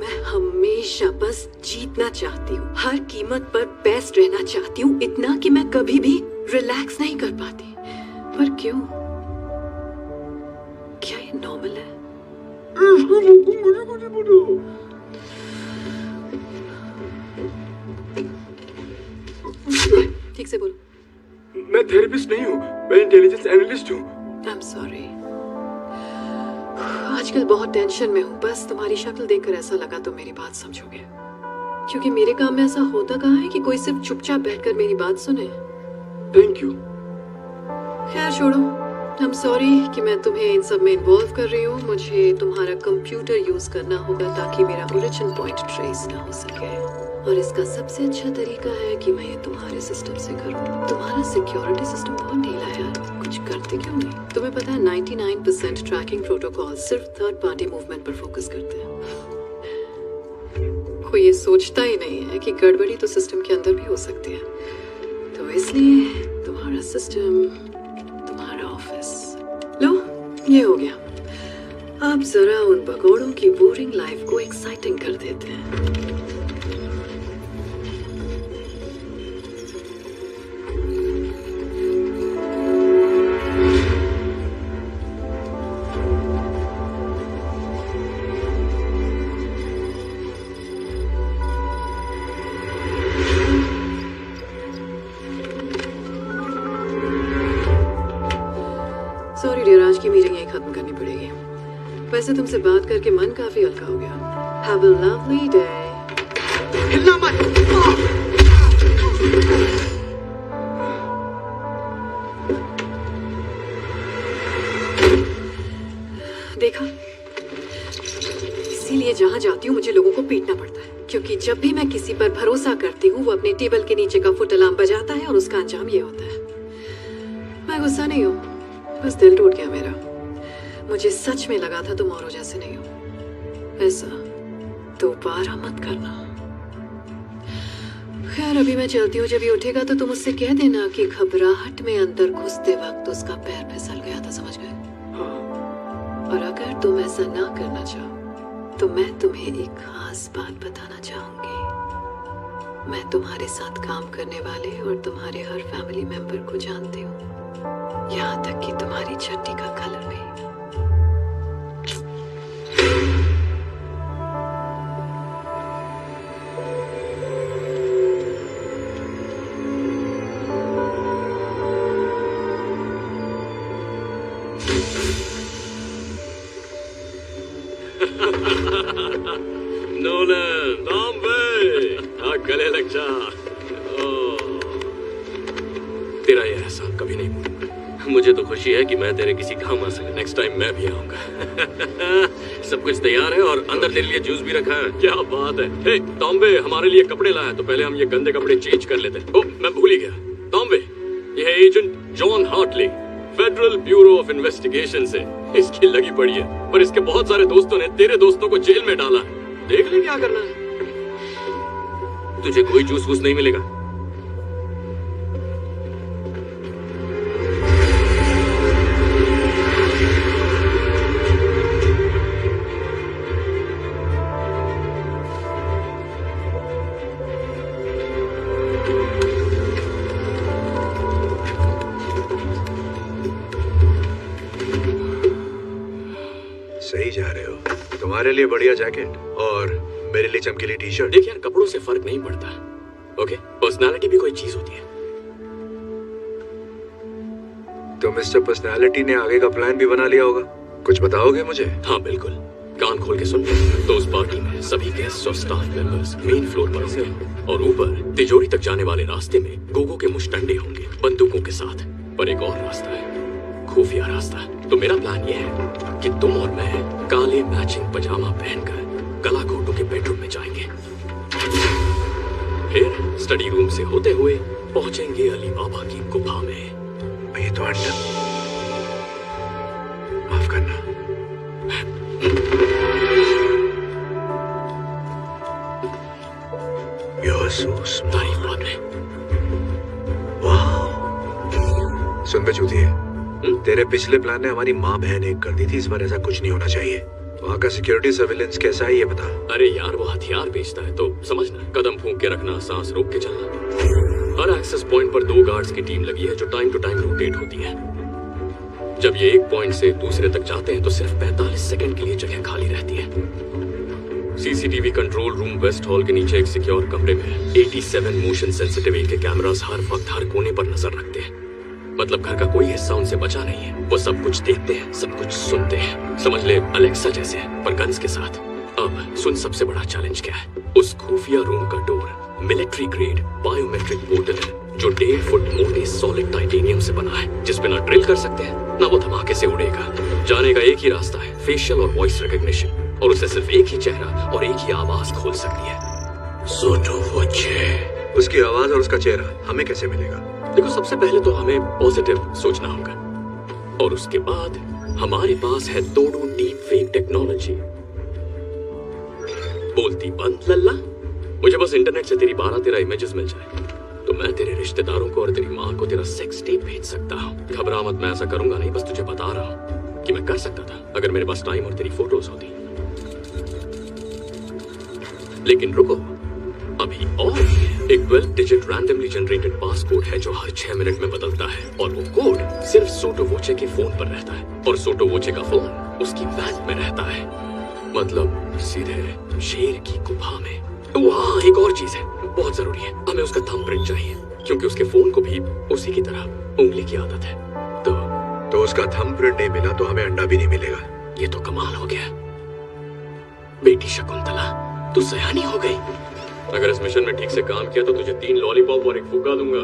मैं हमेशा बस जीतना चाहती हूँ, हर कीमत पर बेस्ट रहना चाहती हूँ, इतना कि मैं कभी भी रिलैक्स नहीं कर पाती। पर क्यों? क्या ये नॉर्मल है? ठीक से बोलो।
मैं थेरेपिस्ट नहीं हूँ, मैं इंटेलिजेंस एनालिस्ट हूँ।
I am sorry. आजकल बहुत टेंशन में हूँ। बस तुम्हारी शक्ल देखकर ऐसा लगा तो मेरी बात समझोगे, क्योंकि मेरे काम में ऐसा होता कहाँ है कि कोई सिर्फ चुपचाप बैठकर मेरी बात सुने।
Thank you.
खैर छोड़ो। आई एम सॉरी कि मैं तुम्हें इन सब में इन्वॉल्व कर रही हूँ। मुझे तुम्हारा कंप्यूटर यूज करना होगा ताकि मेरा ओरिजिन पॉइंट ट्रेस ना हो सके, और इसका सबसे अच्छा तरीका है कि मैं ये तुम्हारे सिस्टम से करूँ। तुम्हारा सिक्योरिटी सिस्टम बहुत ढीला है यार, कुछ करते क्यों नहीं? तुम्हें पता है 99% ट्रैकिंग प्रोटोकॉल सिर्फ थर्ड पार्टी मूवमेंट पर फोकस करते हैं। कोई ये सोचता ही नहीं है कि गड़बड़ी तो सिस्टम के अंदर भी हो सकती है। तो इसलिए तुम्हारा सिस्टम, तुम्हारा ऑफिस, लो ये हो गया। अब जरा उन भगोड़ों की बोरिंग लाइफ को एक्साइटिंग कर देते हैं। सॉरी डियर, आज की मीटिंग यही खत्म करनी पड़ेगी। वैसे तुमसे बात करके मन काफी हल्का हो गया। Have a lovely day.
हिलना मत।
देखा, इसीलिए जहां जाती हूँ मुझे लोगों को पीटना पड़ता है, क्योंकि जब भी मैं किसी पर भरोसा करती हूँ वो अपने टेबल के नीचे का फुट अलार्म बजाता है और उसका अंजाम ये होता है। मैं गुस्सा नहीं हूँ, बस दिल टूट गया मेरा। मुझे सच में लगा था तुम औरों जैसे नहीं हो। ऐसा दोबारा मत करना। खैर अभी मैं चलती हूँ, जब ये उठेगा तो तुम उससे कह देना कि घबराहट में अंदर घुसते वक्त उसका पैर फिसल गया था, समझ गए? और अगर तुम ऐसा ना करना चाहो तो मैं तुम्हें एक खास बात बताना चाहूंगी। मैं तुम्हारे साथ काम करने वाले और तुम्हारे हर फैमिली मेंबर को जानती हूँ, यहाँ तक कि तुम्हारी चड्डी का कलर भी।
नोलन, बॉम्बे, गले लग जा। तेरा ये एहसान कभी नहीं भूलूंगा। मुझे तो खुशी है कि मैं तेरे किसी काम आ सका। नेक्स्ट टाइम मैं भी आऊंगा। सब कुछ तैयार है और अंदर तेरे लिए जूस भी रखा है। क्या बात है। हे टॉम्बे, हमारे लिए कपड़े लाया, तो पहले हम ये गंदे कपड़े चेंज कर लेते हैं। ओह, मैं भूल ही गया। टॉम्बे, ये है agent John Hartley, federal bureau of investigation से। इसकी लगी पड़ी है, पर इसके बहुत सारे दोस्तों ने तेरे दोस्तों को जेल में डाला है। देख ले क्या करना है। तुझे कोई जूस वूस नहीं मिलेगा।
तुम्हारे लिए बढ़िया जैकेट और मेरे लिए चमकीली टी शर्ट।
देख यार, कपड़ों से फर्क नहीं पड़ता। ओके, पर्सनालिटी भी कोई चीज होती है।
तो मिस्टर पर्सनालिटी ने आगे का प्लान भी बना लिया होगा, कुछ बताओगे मुझे?
हाँ बिल्कुल, कान खोल के सुन। तो उस पार्टी में सभी गेस्ट और स्टाफ मेंबर्स मेन फ्लोर पर होंगे और ऊपर तिजोरी तक जाने वाले रास्ते में गोगो के मुश्तंडे होंगे बंदूकों के साथ। पर एक और रास्ता है, खुफिया रास्ता। तो मेरा प्लान यह है कि तुम और मैं काले मैचिंग पजामा पहनकर कला घोटू के बेडरूम में जाएंगे, फिर स्टडी रूम से होते हुए पहुंचेंगे अली बाबा की गुफा में।
ये तो अंडा, माफ करना।
तारीफ बाद में।
वाह, सुन बे चूतिए, तेरे पिछले प्लान ने हमारी माँ बहन एक कर दी थी, इस बार ऐसा कुछ नहीं होना चाहिए। वहाँ का सिक्योरिटी सर्विलेंस कैसा है ये बता।
अरे यार, वो हथियार बेचता है तो समझना, कदम फूंक के रखना, सांस रोक के चलना। हर एक्सेस पॉइंट पर 2 गार्ड्स की टीम लगी है जो टाइम टू टाइम रोटेट होती है। जब ये एक पॉइंट से दूसरे तक जाते हैं तो सिर्फ 45 सेकंड के लिए जगह खाली रहती है। CCTV control room West Hall के नीचे एक सिक्योर कमरे में 87 मोशन सेंसिटिव के कैमरास हर वक्त हर कोने पर नजर रखते हैं। मतलब घर का कोई हिस्सा उनसे बचा नहीं है। वो सब कुछ देखते हैं, सब कुछ सुनते हैं। समझ ले अलेक्सा जैसे, पर गन्स के साथ। अब सुन, सबसे बड़ा चैलेंज क्या है। उस खुफिया रूम का door military grade biometric portal है जो 1.5 फुट मोटे सॉलिड टाइटेनियम से बना है, जिसपे ना ड्रिल कर सकते हैं ना वो धमाके से उड़ेगा। जाने का एक ही रास्ता है, फेशियल और वॉइस रिकॉग्निशन, और उसे सिर्फ एक ही चेहरा और एक ही आवाज खोल सकती है।
सोटो वोचे।
उसकी आवाज और उसका चेहरा हमें कैसे मिलेगा?
देखो, सबसे पहले तो हमें पॉजिटिव सोचना होगा और उसके बाद हमारे पास है तोड़ू डीप फेक टेक्नोलॉजी। बोलती बंद लल्ला, मुझे बस इंटरनेट से तेरी 12-13 इमेजेस मिल जाए तो मैं तेरे रिश्तेदारों को और तेरी माँ को तेरा सेक्स टेप भेज सकता हूँ। घबरा मत, मैं ऐसा करूंगा नहीं, बस तुझे बता रहा हूँ कि मैं कर सकता था अगर मेरे पास टाइम और तेरी फोटोज होती। लेकिन रुको, अभी और एक 12 डिजिट रैंडमली जनरेटेड पासकोड है जो हर 6 मिनट में बदलता है और वो कोड सिर्फ सोटो वोचे के फोन पर रहता है और सोटो वोचे का फोन उसकी वैन में रहता है। मतलब सीधे शेर की गुफा में। वहाँ एक और चीज है, बहुत जरूरी है, हमें उसका थंबप्रिंट चाहिए क्योंकि उसके फोन को भी उसी की तरह उंगली की आदत है।
तो उसका थंबप्रिंट नहीं मिला तो हमें अंडा भी नहीं मिलेगा।
ये तो कमाल हो गया। बेटी शकुंतला, तू सयानी हो गई। अगर इस मिशन में ठीक से काम किया तो तुझे 3 लॉलीपॉप और 1 फुग्गा दूंगा।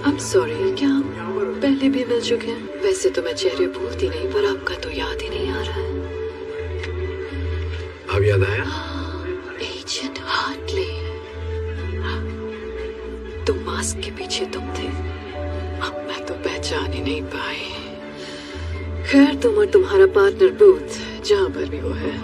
I'm sorry, क्या पहले भी मिल चुके हैं। वैसे तो मैं चेहरे भूलती नहीं, पर आपका तो याद ही नहीं आ रहा है।
अब याद आया?
एजेंट हार्टले, तुम मास्क के पीछे तुम थे। अब मैं तो पहचान ही नहीं पाई। खैर, तुम और तुम्हारा पार्टनर बूथ जहाँ पर भी वो है,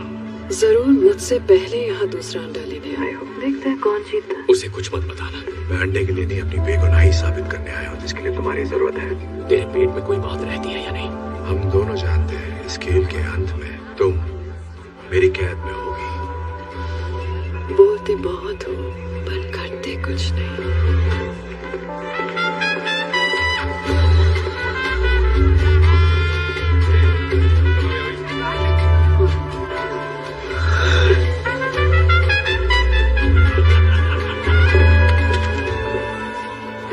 जरूर मुझसे पहले यहाँ दूसरा अंडा लेने आए हो। देखते हैं कौन जीतता है।
उसे कुछ मत बताना।
मैं अंडे के लिए नहीं, अपनी बेगुनाही साबित करने आया हूँ, जिसके लिए तुम्हारी जरूरत है।
तेरे पेट में कोई बात रहती है या नहीं?
हम दोनों जानते हैं इस खेल के अंत में तुम मेरी कैद में होगी।
बोलते बहुत हो पर करते कुछ नहीं।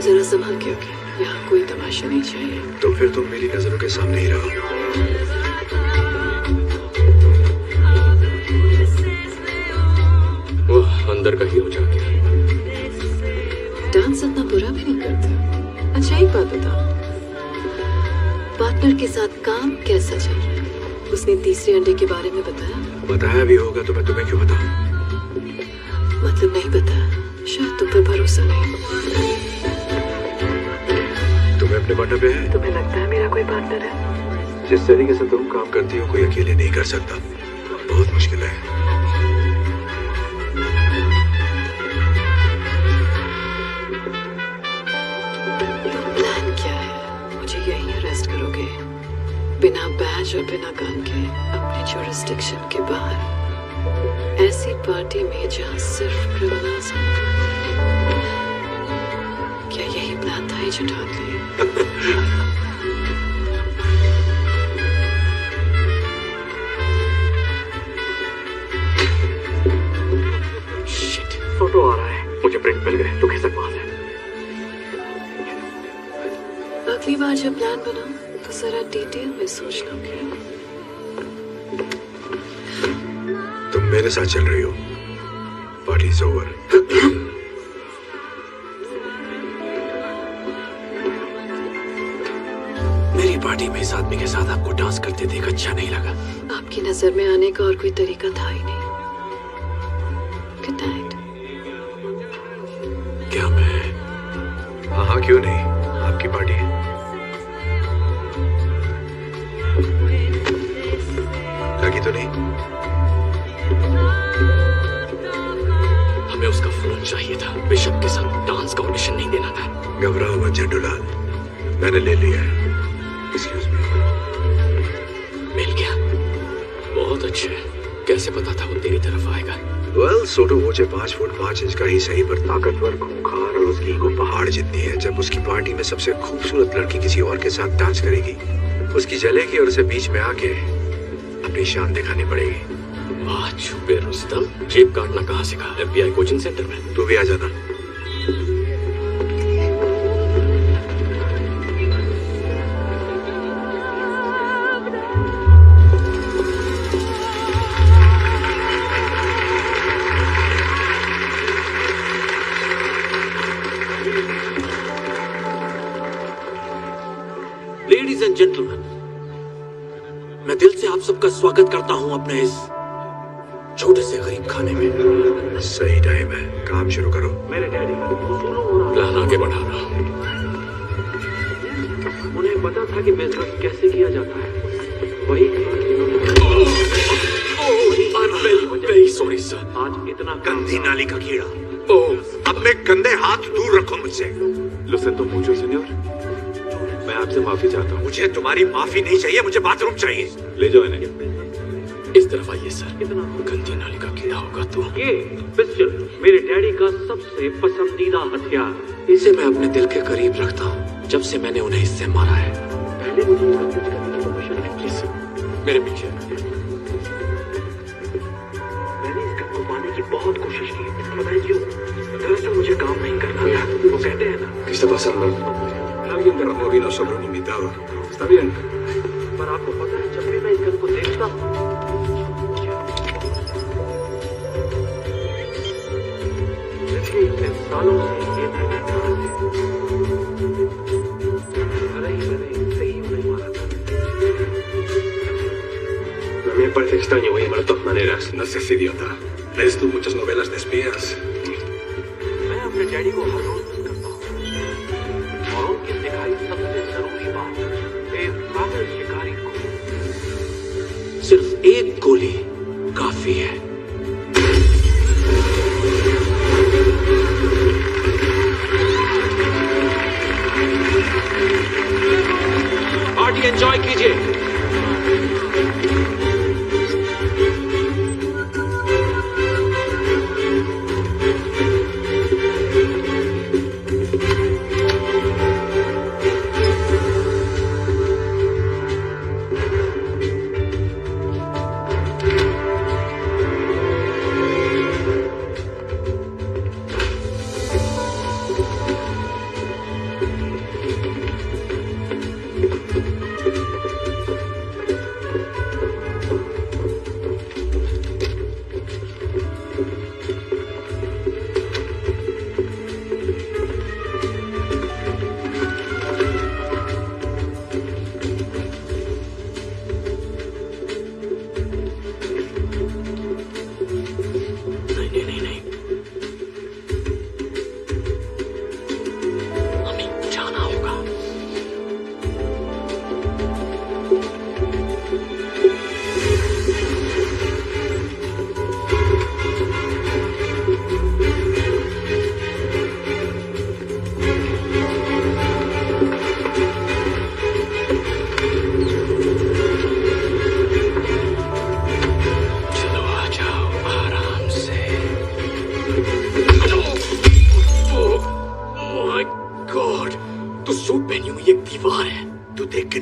जरा संभल के होके, यहाँ कोई तमाशा नहीं चाहिए।
तो फिर तुम मेरी नजरों के सामने ही रहो।
वो अंदर का हीरो जा गया।
डांस इतना बुरा भी नहीं करता। अच्छा, एक बात बताओ, पार्टनर के साथ काम कैसा चल रहा है? उसने तीसरे अंडे के बारे में बताया?
बताया भी होगा तो मैं तुम्हें क्यों बताऊं?
मतलब नहीं बताया, शायद तुम पर भरोसा नहीं।
तुम्हें अपने पार्टनर पे है?
तुम्हें लगता है मेरा कोई पार्टनर है?
जिस तरीके से तुम काम करती हो कोई अकेले नहीं कर सकता। बहुत मुश्किल है।
तो प्लान क्या है? मुझे यहीं अरेस्ट करोगे, बिना बैज और बिना गन के, अपने जुरिस्डिक्शन के बाहर, ऐसी पार्टी में जहाँ सिर्फ क्रिमिनल्स हैं? क्या यही प्लान था एजेंट हार्टले?
शिट, फोटो आ रहा है। मुझे प्रिंट मिल गए। तू खिसक वहां से।
अगली बार जब प्लान बनाओ तो जरा डिटेल में सोच लोगे।
तुम मेरे साथ चल रही हो। Party is over. मेरी पार्टी में इस आदमी के साथ आपको डांस करते देख अच्छा नहीं लगा।
आपकी नजर में आने का और कोई तरीका था ही नहीं। Good night.
क्या मैं? हाँ हाँ, क्यों नहीं, आपकी पार्टी है। लगी तो नहीं?
हमें उसका फोन चाहिए था। बिशप के साथ डांस का ऑडिशन नहीं देना था।
घबराओ मत झंडूलाल, मैंने ले लिया है। Excuse me.
मिल गया। बहुत अच्छे। कैसे पता था वो तेरी तरफ आएगा?
वेल, सोटो मुझे 5 फुट 5 इंच का ही सही, पर ताकतवर, खूंखार और उसकी ईगो पहाड़ जितनी है। जब उसकी पार्टी में सबसे खूबसूरत लड़की किसी और के साथ डांस करेगी, उसकी जलेगी और उसे बीच में आके अपनी शान दिखानी पड़ेगी।
वाह छुपे रुस्तम, जेब काटना कहाँ सीखा? FBI कोचिंग सेंटर में?
तू भी आ जाना।
लेडीज एंड जेंटलमैन, मैं दिल से आप सबका स्वागत करता हूं अपने इस छोटे से गरीब खाने में।
सही टाइम है, काम शुरू करो।
मेरे डैडी
प्लान आगे बढ़ा रहा हूँ।
उन्हें पता था कि बिजनेस कैसे किया जाता है। वही
वेरी सॉरी सर।
आज इतना
गंदी नाली का कीड़ा।
ओह,
अपने गंदे हाथ दूर रखो मुझसे।
लुसेंटो तो पूछो सीनियर, मैं आपसे माफी चाहता हूँ।
मुझे तुम्हारी माफी नहीं चाहिए, मुझे बाथरूम चाहिए।
ले जाओ इन्हें।
इस तरफ आइए सर। गंदी नाली का कीड़ा होगा तो।
ये पिस्टल मेरे डैडी का सबसे पसंदीदा हथियार। इसे मैं अपने दिल के करीब रखता हूँ जब से मैंने उन्हें इससे मारा है। पहले मुझे सचमुच करने की कोशिश की।
प्लीज मेरे पीछे।
मैंने इस गन को पाने की बहुत कोशिश की। पता है क्यों? दरअसल मुझे काम नहीं करना था। वो कहते हैं ना,
¿Qué está pasando? Alguien derramó vino sobre un invitado. ¿Está bien?
पर आपको पता है जब भी मैं इस गन को देखता हूँ, पिछले इतने सालों से ये मैंने कहा है। भले ही मैं
Me parece extraño, Weimar, de todas maneras. No seas idiota. ¿Lees tú muchas novelas de espías?
मैं अपने डैडी को हर रोज मिस करता हूँ और उनकी सिखाई सबसे जरूरी बात एक काबिल शिकारी को सिर्फ एक गोली काफी है। पार्टी एंजॉय कीजिए।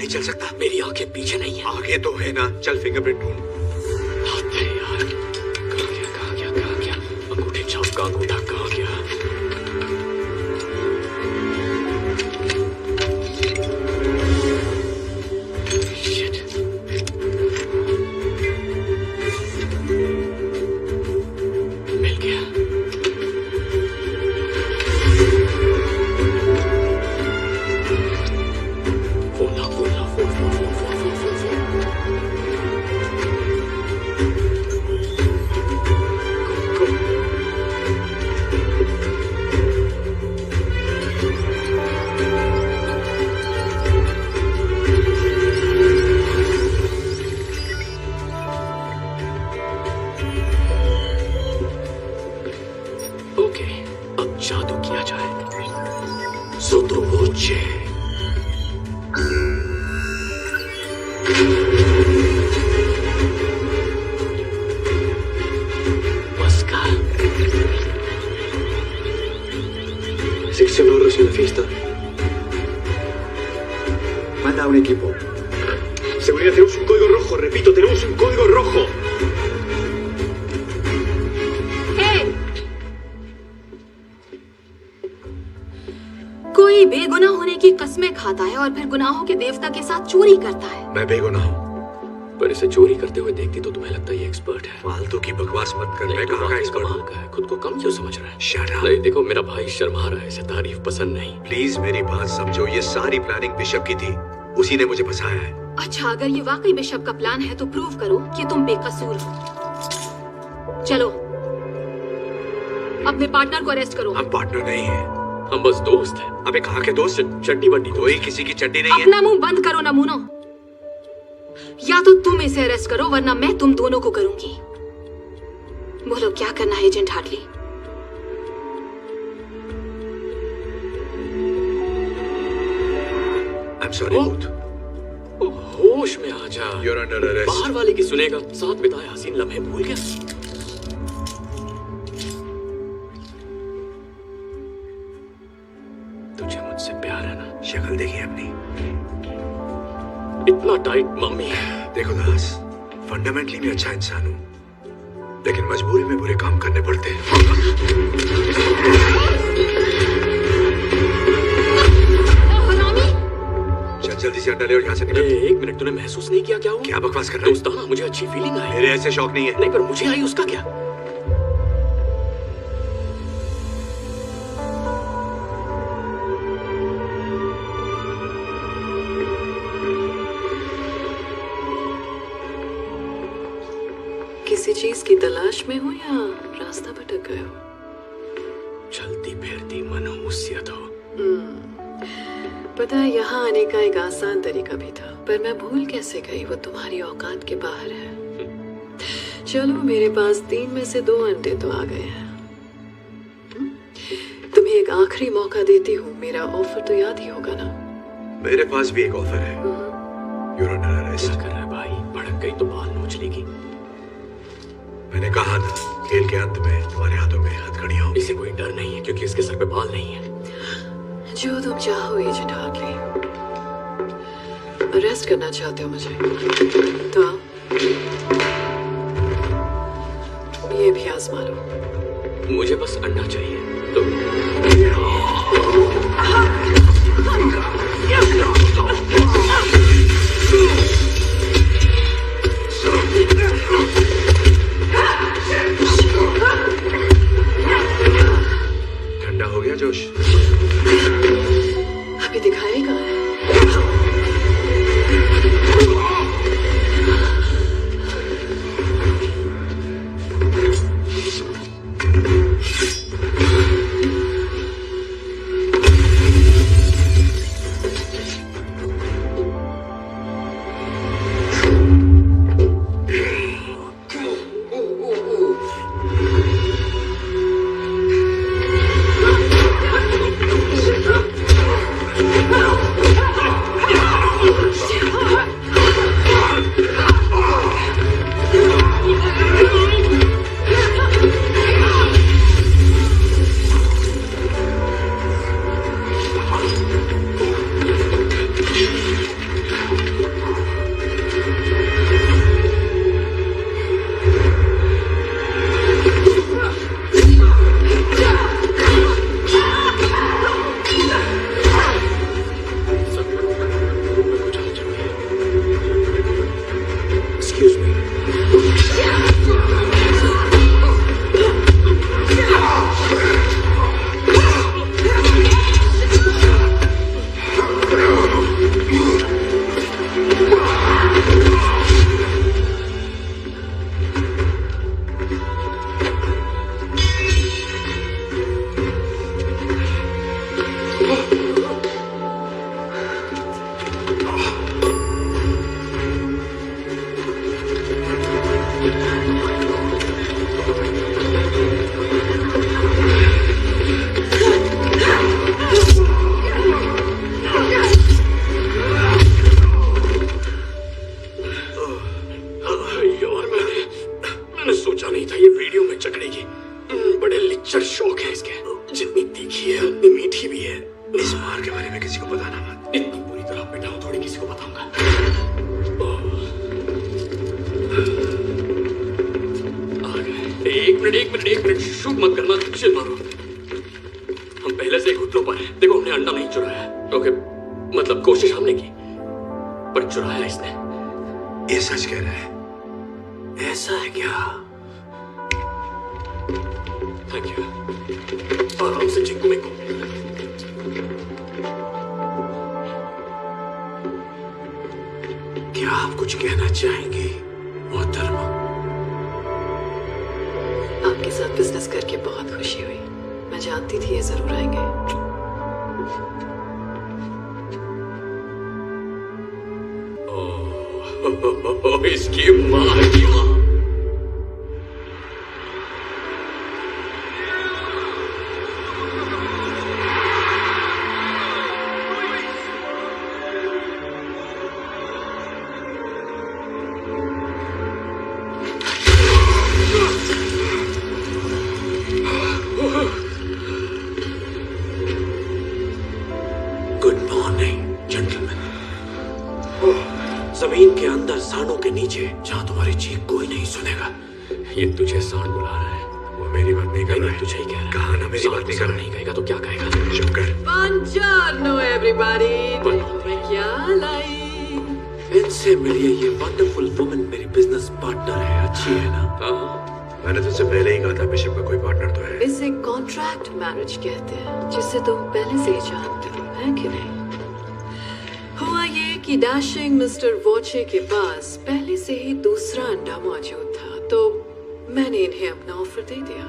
चल सकता।
मेरी आंखें पीछे नहीं है।
आगे तो है ना। चल फिंगरप्रिंट ढूंढ।
यार कहाँ गया अंगूठे छाप का अंगूठा कहाँ गया? Shit. मिल गया। जादू किया जाए। Sottovoce. Mosca.
Sección Horrors en la fiesta.
Manda a un equipo.
Seguridad, tenemos un código rojo. Repito, tenemos un código rojo.
कोई बेगुनाह होने की कस्में खाता है और फिर गुनाहों के देवता के साथ चोरी करता है।
मैं बेगुनाह हूँ।
पर इसे चोरी करते हुए देखती तो तुम्हें लगता है ये एक्सपर्ट है।
फालतू की बकवास मत कर। मैं कहाँ का एक्सपर्ट हूँ?
का है, खुद को कम क्यों समझ रहा है?
Shut up.
नहीं देखो, मेरा भाई शर्मा रहा है, इसे तारीफ पसंद नहीं।
प्लीज मेरी बात समझो। ये सारी प्लानिंग बिशप की थी। उसी ने मुझे फंसाया है।
अच्छा, अगर ये वाकई बिशप का प्लान है तो प्रूव करो कि तुम बेकसूर हो। चलो अपने पार्टनर को अरेस्ट करो।
हम पार्टनर नहीं हैं।
हम बस दोस्त हैं।
अबे कहाँ के दोस्त?
चट्टी बट्टी
कोई किसी की चड्डी नहीं है।
अपना मुंह बंद करो नमूनो। या तो तुम इसे अरेस्ट करो वरना मैं तुम दोनों को करूंगी। बोलो क्या करना है agent Hartley?
I'm sorry, Booth.
होश में आ जा।
You're under arrest.
बाहर वाले की सुनेगा। साथ बिताए हसीन लम्हे भूल गया। तुझे मुझसे प्यार है ना?
शक्ल देखी अपनी।
इतना टाइट मम्मी।
देखो दास, फंडामेंटली मैं अच्छा इंसान हूँ, लेकिन मजबूरी में बुरे काम करने पड़ते हैं। चल जल्दी से अंडा ले और यहाँ से निकल।
एक मिनट, तूने महसूस नहीं किया क्या हुआ?
क्या बकवास कर रहा है?
दोस्ताना मुझे अच्छी फीलिंग आई।
मेरे ऐसे शौक नहीं है।
नहीं, पर मुझे आई, उसका क्या?
चीज की तलाश में हो या रास्ता भटक गए हो?
चलती फिरती मनहूसियत हो।
पता है, यहाँ आने का एक आसान तरीका भी था, पर मैं भूल कैसे गई, वो तुम्हारी औकात के बाहर है। चलो, मेरे पास 3 में से 2 अंडे तो आ गए हैं। तुम्हें एक आखिरी मौका देती हूँ, मेरा ऑफर तो याद ही होगा ना?
मेरे पास भी एक ऑफर है। You're under arrest.
क्या कर रहा है भाई? भड़क गई तो बाल नोच लेगी।
मैंने कहा ना, खेल के अंत में तुम्हारे हाथों में हथकड़ियां होंगी।
इसे कोई डर नहीं है क्योंकि इसके सर पे बाल नहीं है।
जो तुम चाहो एजेंट हार्टली। अरेस्ट करना चाहते हो मुझे तो आओ। ये भी आजमा लो।
मुझे बस अंडा चाहिए तो
ठंडा हो गया जोश?
अभी दिखाएगा।
एक मिनट शूट मत करना, चिल मारो। हम पहले से ही घुटनों पर हैं। देखो, हमने अंडा नहीं चुराया। ओके, मतलब कोशिश हमने की, पर चुराया इसने।
ये सच कह रहा है?
ऐसा है क्या? Thank you. आराम से चिंकू मिंकू।
क्या आप कुछ कहना चाहेंगे मोहतरमा?
आपके साथ बिजनेस करके बहुत खुशी हुई। मैं जानती थी ये जरूर आएंगे।
ओह, इसकी माँ की माँ।
जमीन के अंदर सांडों के नीचे, जहां तुम्हारी चीख कोई नहीं सुनेगा।
ये तुझे सांड बुला रहा है।
वो मेरी बात नहीं कर रहा है।
तुझे ही कह रहा है।
कहा ना मेरी बात नहीं कर रहा है।
नहीं कहेगा तो क्या कहेगा?
चुप कर।
Buongiorno everybody। मैं क्या लाई?
इनसे मिलिए, ये वंडरफुल वुमन मेरी बिजनेस पार्टनर है। अच्छी है ना?
हाँ।
मैंने तुझसे पहले ही कहा था बिशप का कोई पार्टनर तो है।
इसे कॉन्ट्रैक्ट मैरिज कहते हैं, जिसे तुम पहले से ही जानते हो, है कि नहीं? हुआ ये कि डैशिंग मिस्टर वॉचे के पास पहले से ही दूसरा अंडा मौजूद था, तो मैंने इन्हें अपना ऑफर दे दिया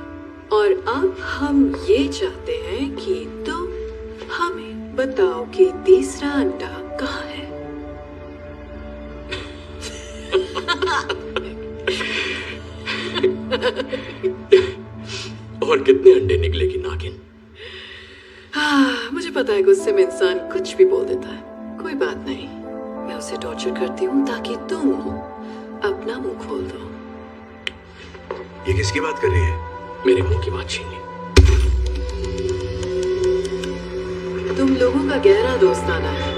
और अब हम ये चाहते हैं कि तुम हमें बताओ कि तीसरा अंडा कहाँ है।
और कितने अंडे निकलेगी नागिन?
मुझे पता है गुस्से में इंसान कुछ भी बोल देता है। कोई बात नहीं, मैं उसे टॉर्चर करती हूँ ताकि तुम अपना मुंह खोल दो।
ये किसकी बात कर रही है?
मेरे मुंह की बात छीन ली।
तुम लोगों का गहरा दोस्ताना है,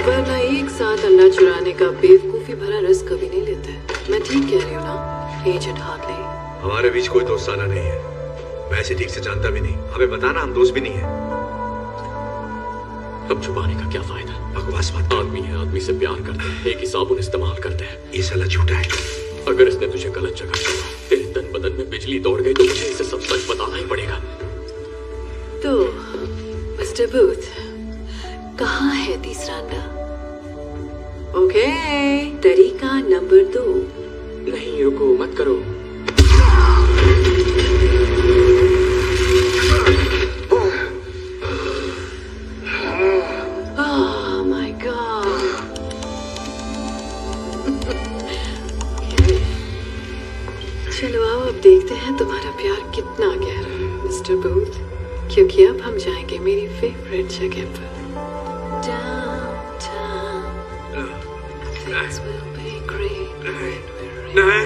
वरना एक साथ अंडा चुराने का बेवकूफी भरा रिस्क कभी नहीं लेते। मैं ठीक कह रही हूँ ना एजेंट हार्टले?
हमारे बीच कोई दोस्ताना नहीं है। मैं इसे ठीक से जानता भी नहीं। हमें बताना, हम दोस्त भी नहीं है।
अब छुपाने का क्या फायदा?
बकवास मत कर।
आदमी है, आदमी से प्यार करते हैं, एक ही साबुन इस्तेमाल करते हैं।
ये साला झूठा है।
अगर इसने तुझे गलत जगह छोड़ा, तेरे तन बदन में बिजली दौड़ गई, तो मुझे इसे सब सच बताना ही पड़ेगा।
तो मिस्टर बूथ, कहाँ है तीसरा अंडा? ओके, तरीका नंबर 2।
नहीं, रुको, मत करो।
Oh my God. चलो आओ, अब देखते हैं तुम्हारा प्यार कितना गहरा है मिस्टर बूथ, क्योंकि अब हम जाएंगे मेरी फेवरेट जगह पर। Downtown. Things will be great when we're in
नहीं।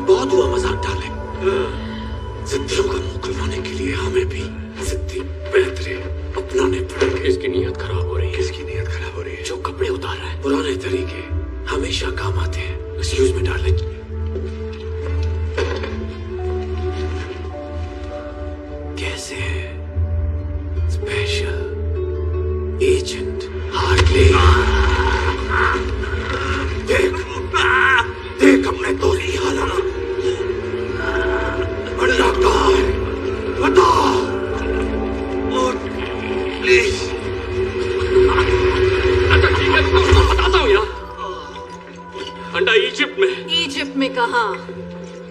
बहुत हुआ मजाक डाले। जिद्दियों का मुंह खुलवाने के लिए हमें भी जिद्दी बेहतरीन अपनाने पड़ेंगे।
इसकी नीयत खराब हो रही है।
किसकी नीयत खराब हो रही है?
जो कपड़े उतार रहा है, पुराने तरीके हमेशा काम आते हैं। Excuse me darling. कैसे है स्पेशल एजेंट हार्टले? देख देख, हमने तो ली हालत। अंडा कहाँ है? बता प्लीज।
अच्छा ठीक है, तो बताता हूँ यार। अंडा इजिप्ट में।
इजिप्ट में कहाँ?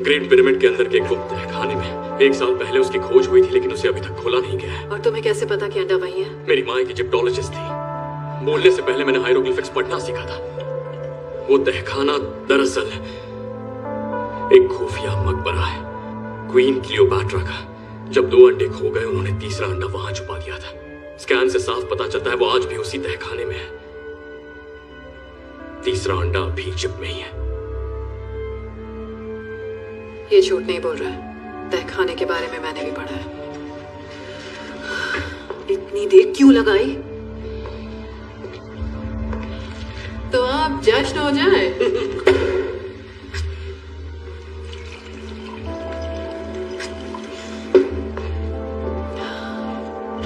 ग्रेट पिरामिड के अंदर के एक गुप्त खाने में। 1 साल पहले उसकी खोज हुई थी, लेकिन उसे अभी तक खोला नहीं गया है।
और तुम्हें कैसे पता कि अंडा वही है?
मेरी माँ एक इजिप्टोलॉजिस्ट थी। बोलने से पहले मैंने हायरोग्लिफिक्स पढ़ना सीखा था। वो तहखाना दरअसल एक खुफिया मकबरा है, क्वीन क्लियोपैट्रा का। जब 2 अंडे खो गए, उन्होंने तीसरा अंडा वहां छुपा दिया था। स्कैन से साफ पता चलता है वो आज भी उसी तहखाने में है। तीसरा अंडा अभी इजिप्ट में ही है।
ये झूठ नहीं बोल रहा है। तहखाने के बारे में मैंने भी पढ़ा है। इतनी देर क्यों लगाई? तो आप जश्न हो जाए।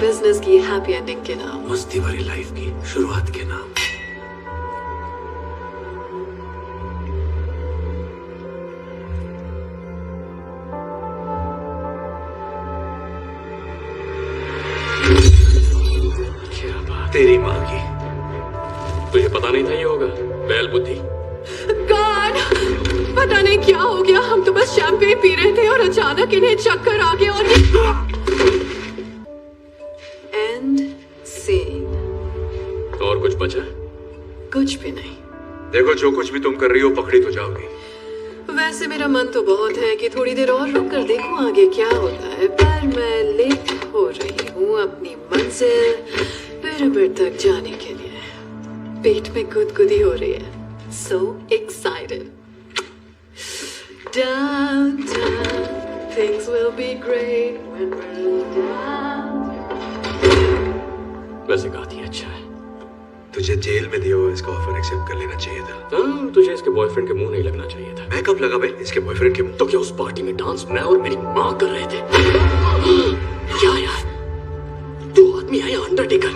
बिजनेस की हैप्पी एंडिंग के नाम,
मस्ती भरी लाइफ की शुरुआत के नाम।
क्या बात?
तेरी माँ की।
तुझे पता नहीं था ये होगा? बैल बुद्धि।
गॉड, पता नहीं क्या हो गया। हम तो बस शैंपेन पी रहे थे और अचानक इन्हें चक्कर आ गया और एंड सीन।
और कुछ बचा?
कुछ भी नहीं।
देखो, जो कुछ भी तुम कर रही हो पकड़ी तो जाओगी।
वैसे मेरा मन तो बहुत है कि थोड़ी देर और रुक कर देखूं आगे क्या होता है, पर मैं लेट हो रही हूँ अपनी मंजिल पिरामिड तक जाने के लिए। पेट में गुदगुदी हो रही है। So excited. Downtown, things will be great when we're down.
वैसे गाती अच्छा है।
तुझे जेल में दिया हुआ इसका ऑफर एक्सेप्ट कर लेना चाहिए था।
हाँ, तुझे इसके बॉयफ्रेंड के मुंह नहीं लगना चाहिए था।
मैं कब लगा भाई इसके बॉयफ्रेंड के मुंह?
तो क्या उस पार्टी में डांस मैं और मेरी माँ कर रहे थे? क्या यार, 2 आदमी है अंडरटेकर।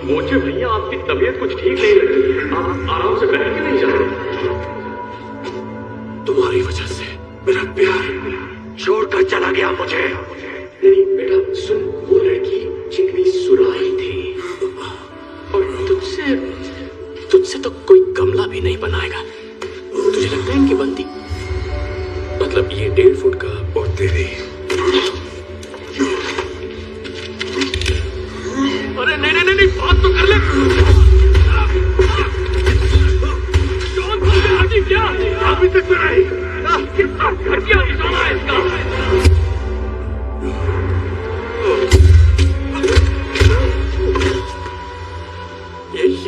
मुझे भैया आपकी तबीयत कुछ ठीक नहीं लग रही है। आप आराम से बैठ के नहीं जा रहे।
तुम्हारी वजह से मेरा प्यार छोड़कर चला गया मुझे।
नहीं बेटा सुन, वो लड़की चिकनी सुराही थी, और तुझसे तो कोई गमला भी नहीं बनाएगा। तुझे लगता है इनकी बनती? मतलब ये 1.5 फुट का।
और तेरी
अरे नहीं, बात तो कर ले।
कौन तुमसे हाथी क्या अभी तक तो नहीं कितना घटिया निशाना है इसका।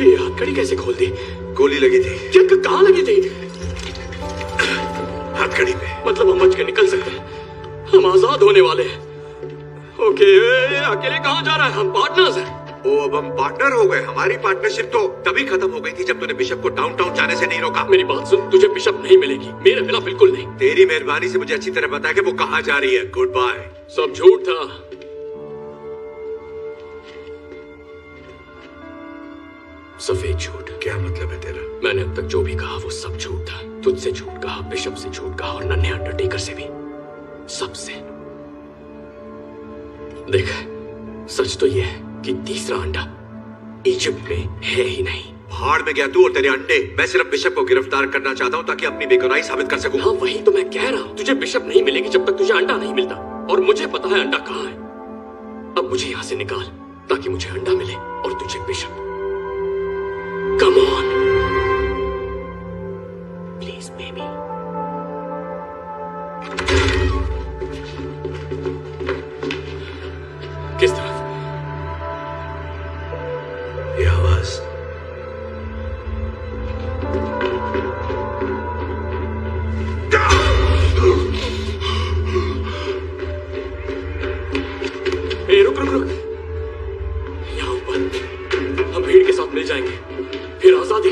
ये हथकड़ी कैसे खोल दी?
गोली लगी थी।
क्या कहाँ लगी थी?
हथकड़ी पे।
मतलब हम बच के निकल सकते हैं, हम आजाद होने वाले हैं। ओके, अकेले कहाँ जा रहा है? हम पार्टनर्स हैं।
ओ, अब हम पार्टनर हो गए। हमारी पार्टनरशिप तो तभी खत्म हो गई थी जब तूने बिशप को डाउनटाउन जाने से नहीं रोका।
मेरी बात सुन, तुझे बिशप नहीं मिलेगी, मेरे बिना बिल्कुल नहीं।
तेरी मेहरबानी से मुझे अच्छी तरह पता है कि वो कहाँ जा रही है। Good bye.
सब झूठ था। सफेद झूठ।
क्या मतलब है तेरा?
मैंने अब तक जो भी कहा वो सब झूठ था। तुझसे झूठ कहा, बिशप से झूठ कहा, और नन्हे अंडरटेकर से भी, सबसे। देख, सच तो यह है कि तीसरा अंडा इजिप्ट में है ही नहीं।
भाड़ में गया तू और तेरे अंडे। मैं सिर्फ बिशप को गिरफ्तार करना चाहता हूँ ताकि अपनी बेगुनाही साबित कर सकूं।
हाँ, वही तो मैं कह रहा हूँ। तुझे बिशप नहीं मिलेगी जब तक तुझे अंडा नहीं मिलता, और मुझे पता है अंडा कहाँ है। अब मुझे यहाँ से निकाल ताकि मुझे अंडा मिले और तुझे bishop. Come on, please, baby. किस तरफ?
ये आवाज।
रुक। यहाँ ऊपर हम भीड़ के साथ मिल जाएंगे, फिर आजादी।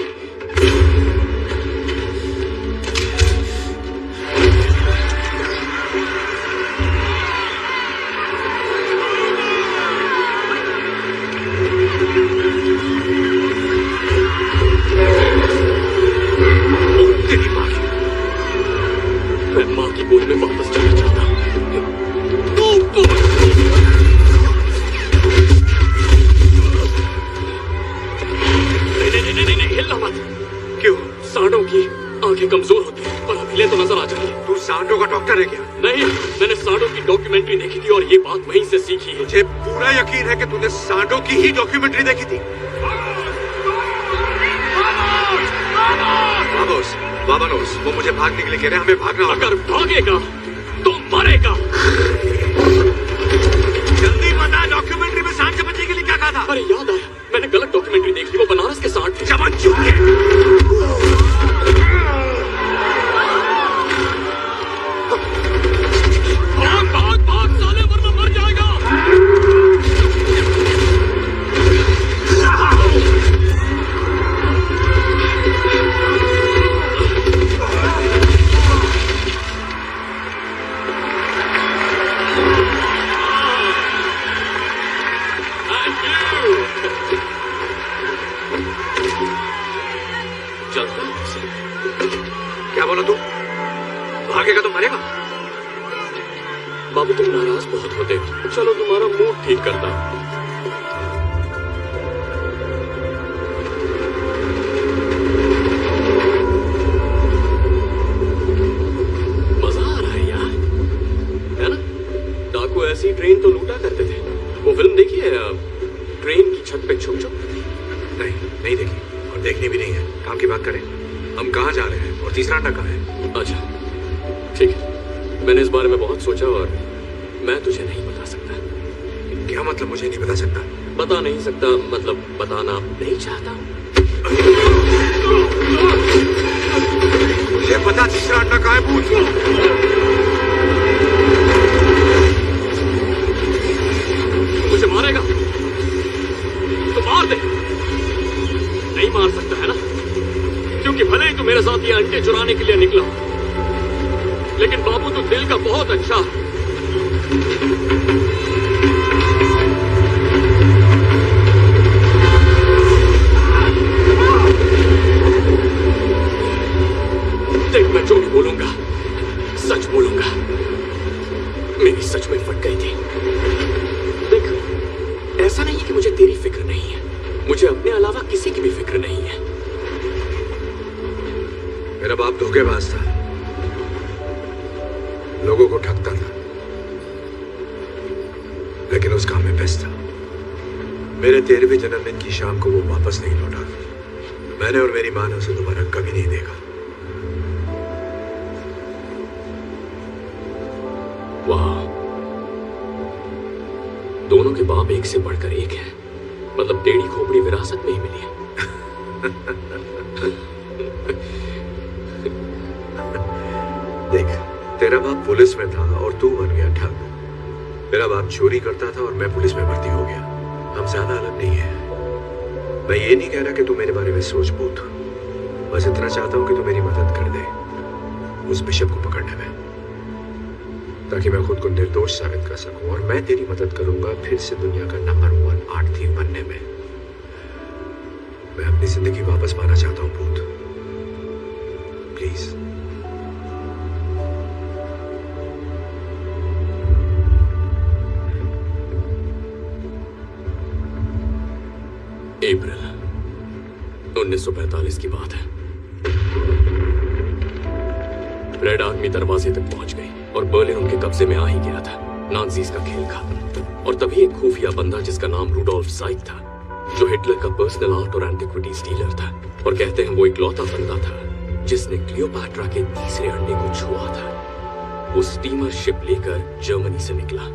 मैं माँ की गोद में वापस जाना चाहता हूँ। नहीं, हिलना मत।
क्यों?
सांडों की आंखें कमजोर होती हैं, पर हिले तो नजर आ जाएंगे।
तू सांडों का डॉक्टर है क्या?
नहीं, मैंने सांडों की डॉक्यूमेंट्री देखी थी और ये बात वहीं से सीखी है।
मुझे पूरा यकीन है कि तूने सांडों की ही डॉक्यूमेंट्री देखी थी। वामोस, वो मुझे भागने के लिए कह रहे हैं। हमें भागना होगा।
अगर भागेगा तो मरेगा।
जल्दी बता, डॉक्यूमेंट्री में सांड से बचने के लिए क्या कहा था?
अरे याद आया, मैंने गलत डॉक्यूमेंट्री देख ली। वो बनारस के सांड थे।
चमन चूके।
भाग साले, वरना मर जाएगा।
क्या बोला तू? भागेगा तो मरेगा?
बाबू, तुम नाराज बहुत होते हो। चलो तुम्हारा मूड ठीक करता हूं। मजा आ रहा है यार, है ना? डाकू ऐसी ट्रेन तो लूटा करते थे। वो फिल्म देखी है, ट्रेन की छत पे छुप छुप?
नहीं देखी, और देखनी भी नहीं है। काम की बात करें। हम कहाँ जा रहे हैं और तीसरा अंडा कहाँ है?
अच्छा, ठीक है। मैंने इस बारे में बहुत सोचा और मैं तुझे नहीं बता सकता।
क्या मतलब मुझे नहीं बता सकता?
बता नहीं सकता मतलब बताना नहीं चाहता।
मुझे पता तीसरा अंडा कहाँ है। पूछ।
मुझे मारेगा तो मार दे। नहीं मार सकता है ना, क्योंकि भले ही तू मेरे साथ ये अंडे चुराने के लिए निकला, लेकिन बाबू तू दिल का बहुत अच्छा है। देख, मैं जो भी बोलूंगा सच बोलूंगा। मेरी सच में फट गई थी। देख, ऐसा
धोखेबाज था, लोगों को ठगता था, लेकिन उस काम में बेस्ट था। मेरे 13वें जन्मदिन की शाम को वो वापस नहीं लौटा। मैंने और मेरी मां ने उसे दोबारा कभी नहीं देखा।
वाह, दोनों के बाप एक से बढ़कर एक हैं। मतलब टेढ़ी खोपड़ी विरासत में ही मिली है।
देख, तेरा बाप पुलिस में था और तू बन गया ठग। मेरा बाप चोरी करता था और मैं पुलिस में भर्ती हो गया। हम ज्यादा अलग नहीं है। मैं ये नहीं कह रहा कि तू मेरे बारे में सोच पूछ, बस इतना चाहता हूं कि तू मेरी मदद कर दे उस बिशप को पकड़ने में, ताकि मैं खुद को निर्दोष साबित कर सकूं। और मैं तेरी मदद करूंगा फिर से दुनिया का नंबर 1 आर्ट थीफ बनने में। मैं अपनी जिंदगी वापस पाना चाहता हूं भूत, प्लीज।
अप्रैल 1945 की बात है। रेड आर्मी दरवाजे तक पहुंच गई और बर्लिन उनके कब्जे में आ ही गया था। नाज़ीज़ का खेल खत्म। और तभी एक खुफिया बंदा जिसका नाम रूडोल्फ ज़ाइक था, जो हिटलर का पर्सनल आर्ट और एंटिक्विटीज डीलर था, और कहते हैं वो इकलौता बंदा था जिसने क्लियोपैट्रा के तीसरे अंडे को छुआ था। वो स्टीमर शिप लेकर जर्मनी से निकला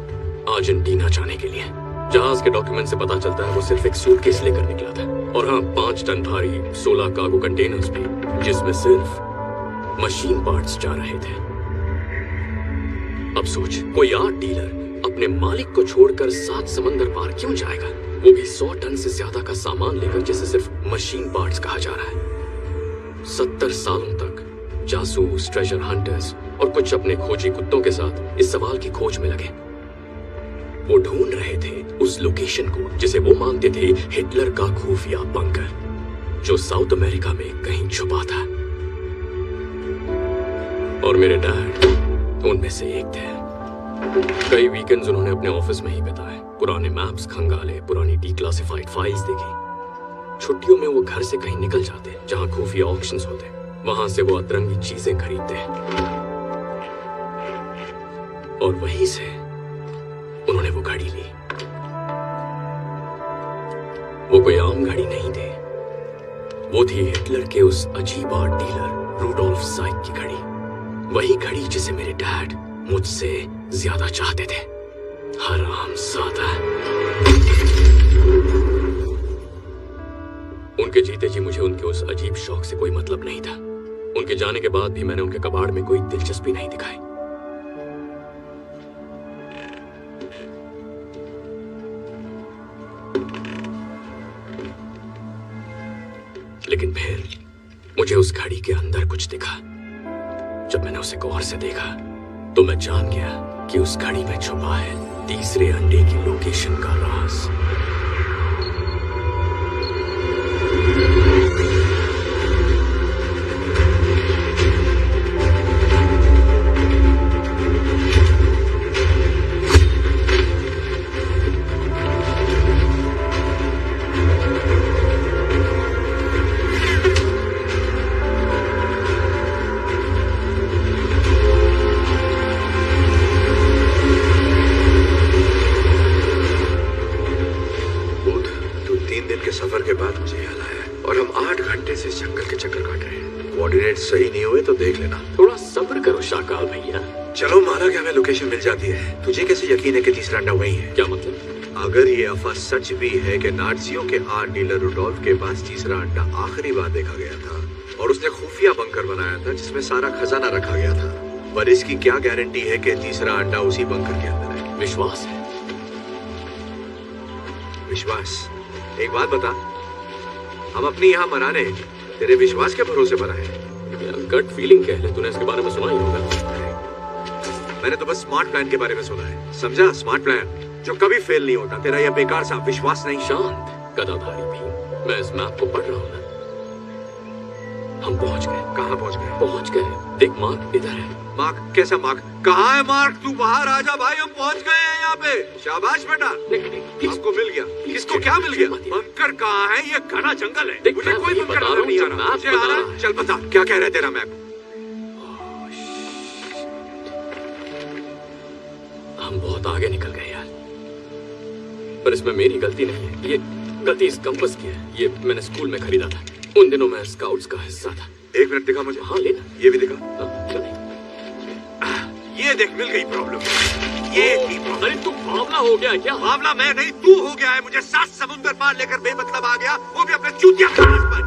अर्जेंटीना जाने के लिए। जहाज के डॉक्यूमेंट से पता चलता है वो सिर्फ एक सूटकेस लेकर निकला था, और हाँ, 5 टन भारी 16 कार्गो कंटेनर्स भी, जिसमें सिर्फ मशीन पार्ट्स जा रहे थे। अब सोच, कोई आर्ट डीलर अपने मालिक को छोड़कर 7 समंदर पार क्यों जाएगा, वो भी 100 टन से ज्यादा का सामान लेकर, जिसे सिर्फ मशीन पार्ट्स कहा जा रहा है। 70 सालों तक जासूस, ट्रेजर हंटर्स और कुछ अपने खोजी कुत्तों के साथ इस सवाल की खोज में लगे। वो ढूंढ रहे थे उस लोकेशन को जिसे वो मानते थे हिटलर का खुफिया बंकर, जो साउथ अमेरिका में कहीं छुपा था। और मेरे डैड उनमें से एक थे। कई वीकेंड्स उन्होंने अपने ऑफिस में ही बिताए, पुराने मैप्स खंगाले, पुरानी डिक्लासिफाइड फाइल्स देखी। छुट्टियों में वो घर से कहीं निकल जाते जहां खुफिया ऑक्शंस होते। वहां से वो अतरंगी चीजें खरीदते और वहीं से उन्होंने वो घड़ी ली। वो कोई आम घड़ी नहीं थी, वो थी हिटलर के उस अजीब आर्ट डीलर रूडोल्फ ज़ाइक की घड़ी। वही घड़ी जिसे मेरे डैड मुझसे ज्यादा चाहते थे। हरामज़ादा। उनके जीते जी मुझे उनके उस अजीब शौक से कोई मतलब नहीं था। उनके जाने के बाद भी मैंने उनके कबाड़ में कोई दिलचस्पी नहीं दिखाई। लेकिन फिर मुझे उस घड़ी के अंदर कुछ दिखा। जब मैंने उसे गौर से देखा तो मैं जान गया कि उस घड़ी में छुपा है तीसरे अंडे की लोकेशन का राज।
सही नहीं हुए तो देख लेना।
थोड़ा सब्र करो शाकाल भैया।
चलो माना कि हमें लोकेशन मिल जाती है, तुझे कैसे यकीन है कि तीसरा अंडा वही है?
क्या मतलब?
अगर ये अफवाह सच भी है कि नाज़ियों के आर्ट डीलर रूडोल्फ के पास तीसरा अंडा आखिरी बार देखा गया था और उसने खुफिया बंकर बनाया था जिसमें सारा खजाना रखा गया था, पर इसकी क्या गारंटी है कि तीसरा अंडा उसी बंकर के अंदर है?
विश्वास है।
विश्वास? एक बात बता, हम अपनी यहाँ मनाने तेरे विश्वास के भरोसे पर आए?
गट फीलिंग कह ले, तूने इसके बारे में सुना ही होगा।
मैंने तो बस स्मार्ट प्लान के बारे में सुना है, समझा? स्मार्ट प्लान जो कभी फेल नहीं होता। तेरा यह बेकार सा विश्वास नहीं।
शांत गदाधारी भी, मैं इस मैप को पढ़ रहा हूँ ना। हम पहुंच गए।
कहाँ पहुंच गए?
पहुंच गए। देख मार्क इधर है।
मार्क? कैसा मार्क? कहाँ है मार्क? तू बाहर आ जा भाई, हम पहुंच गए हैं यहाँ पे। शाबाश बेटा, आपको मिल गया। किसको क्या मिल गया? बंकर कहाँ है? ये घना जंगल है, मुझे कोई बंकर नजर नहीं आ रहा। चल बता, क्या कह रहा है तेरा मैप?
हम बहुत आगे निकल गए यार। पर इसमें मेरी गलती नहीं है, ये गलती इस कंपास की है। ये मैंने स्कूल में खरीदा था, उन दिनों मैं स्काउट्स का हिस्सा था।
एक मिनट दिखा मुझे।
हाँ लेना।
ये भी दिखा।
क्यों नहीं?
ये देख, मिल गई प्रॉब्लम। ये थी प्रॉब्लम।
अरे तू बावला हो गया है क्या?
मामला मैं नहीं, तू हो गया है। मुझे 7 समुंदर पार लेकर बेमतलब आ गया, वो भी अपने चूतिया जहाज पर।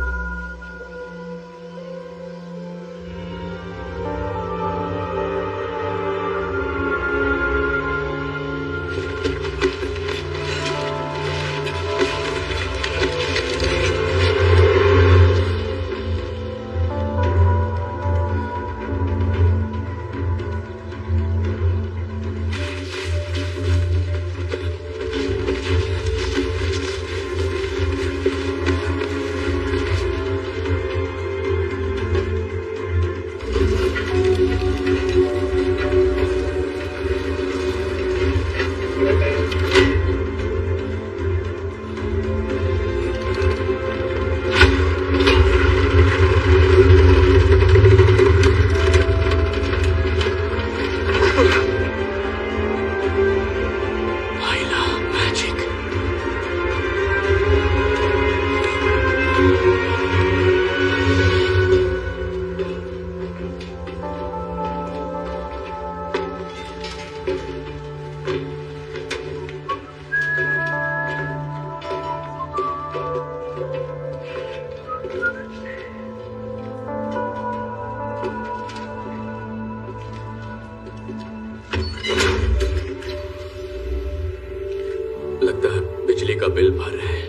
लगता है बिजली का बिल भर रहे हैं।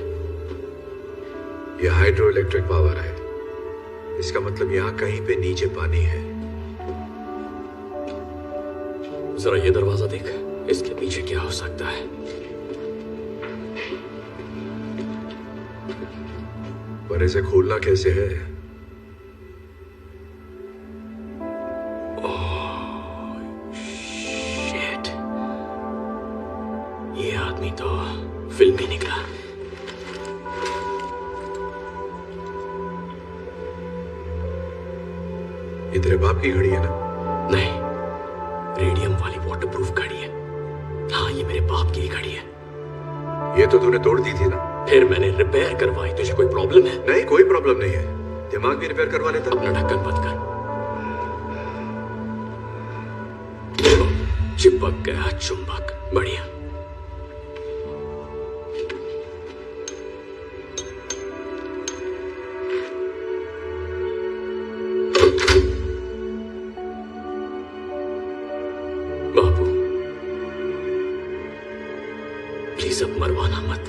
ये हाइड्रो इलेक्ट्रिक पावर है। इसका मतलब यहाँ कहीं पे नीचे पानी है।
जरा ये दरवाजा देख, इसके पीछे क्या हो सकता है?
पर इसे खोलना कैसे है?
शिट, ये आदमी तो फिल्मी निकला।
ये तेरे बाप की घड़ी है ना?
नहीं, रेडियम वाली वाटरप्रूफ घड़ी है। हाँ, ये मेरे बाप की ही घड़ी है।
ये तो तूने तोड़ दी थी ना?
फिर मैंने रिपेयर करवाई। तुझे कोई प्रॉब्लम है?
नहीं, कोई प्रॉब्लम नहीं है। दिमाग भी रिपेयर करवा लेता।
अपना ढक्कन बंद कर। चिपक गया चुंबक। बढ़िया। बाबू, प्लीज अब मरवाना मत।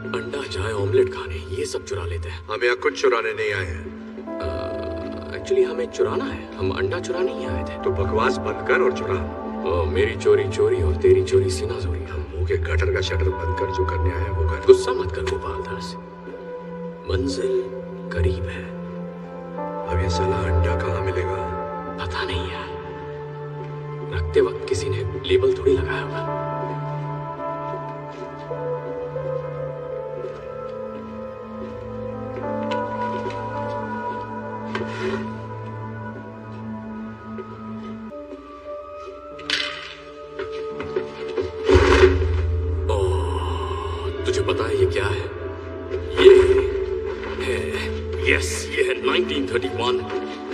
अंडा चाय ऑमलेट खाने ये सब चुरा लेते हैं।
हम यहाँ कुछ चुराने नहीं आए हैं।
एक्चुअली हमें चुराना है, हम अंडा चुराने ही आए थे।
तो बकवास बंद कर और चुरा।
मेरी चोरी चोरी और तेरी चोरी सीना चोरी।
हम मुंह के गटर का शटर बंद कर, जो करने आए हैं वो कर।
गुस्सा मत कर गोपाल दास, मंजिल करीब है।
अब ये साला अंडा कहाँ मिलेगा?
पता नहीं यार, रखते वक्त किसी ने लेबल थोड़ी लगाया होगा। तुझे पता है ये क्या है? ये है, यस, ये है 1931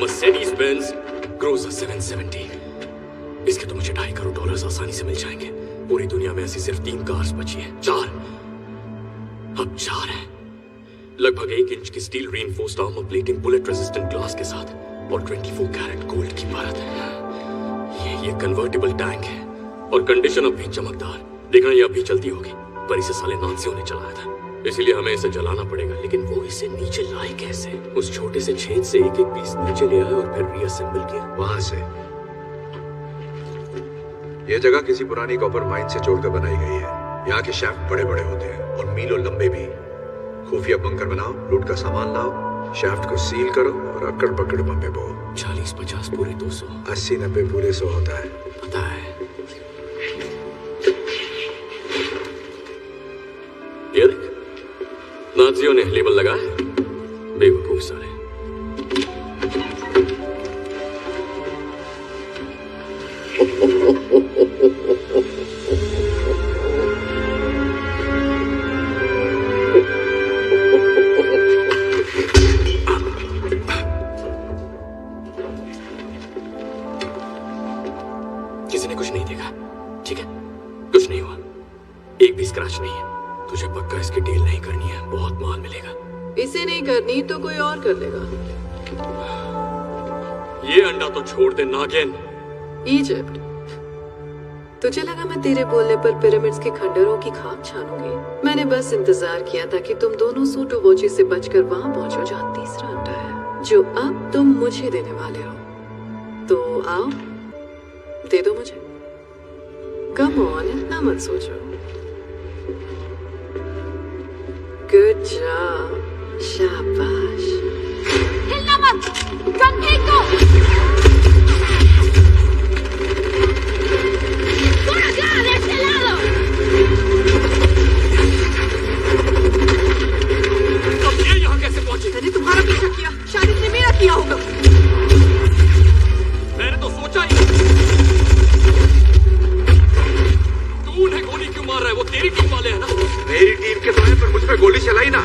मर्सिडीज बेंज क्रूजर 770। इसके तो मुझे $2.5 करोड़ आसानी से मिल जाएंगे। पूरी दुनिया में ऐसी सिर्फ 3 कार्स बची हैं। 4, अब 4 हैं। लगभग 1 इंच की steel reinforced armour plating bullet resistant glass के साथ और 24 कैरेट गोल्ड की परत है। ये कन्वर्टेबल टैंक है और कंडीशन अब भी चमकदार। देखना ये अब भी चलती होगी, पर इसे साले नाजियों ने चलाया था, इसीलिए हमें इसे जलाना पड़ेगा। लेकिन वो इसे नीचे लाए कैसे? उस छोटे से छेद से एक एक पीस नीचे ले आए और फिर रीअसेंबल किया।
वहां से यह जगह किसी पुरानी कॉपर माइन से जोड़कर बनाई गई है। यहाँ के शाफ्ट बड़े बड़े होते हैं और मीलों लंबे भी। खुफिया बंकर बनाओ, लूट का सामान लाओ, शाफ्ट को सील करो और अकड़ पकड़ बम्बे बो।
40-50 पूरे 200,
80-90 पूरे 100 होता है।
पता है। ये देख, नाजियों ने लेबल लगाया है। बेवकूफ साले। किसी ने कुछ नहीं देखा, ठीक है? कुछ नहीं हुआ, एक भी स्क्रैच नहीं है। तुझे पक्का इसकी डील नहीं करनी है, बहुत माल मिलेगा।
इसे नहीं करनी तो कोई और कर लेगा।
ये अंडा तो छोड़ दे नागिन।
इजिप्ट, तुझे लगा मैं तेरे बोलने पर पिरामिड्स के खंडरों की खाक छानूंगी? मैंने बस इंतजार किया था कि तुम दोनों सूटो बोची से बचकर वहां पहुंचो जहां तीसरा अंडा है, जो अब तुम मुझे देने वाले हो। तो आओ, दे दो मुझे। कम ऑन, इतना मत सोचो। गुड जॉब, शाबाश।
हिलना मत, गन फेंक दो। ¡Por acá, de este lado!
अब ये यहाँ कैसे पहुंची?
मैंने तुम्हारा पीछा किया, शायद इसने मेरा किया होगा।
मैंने तो सोचा ही। तू उन्हें गोली क्यों मार रहा है? वो तेरी टीम वाले हैं ना?
मेरी टीम के तो है, पर मुझ पे गोली चलाई ना।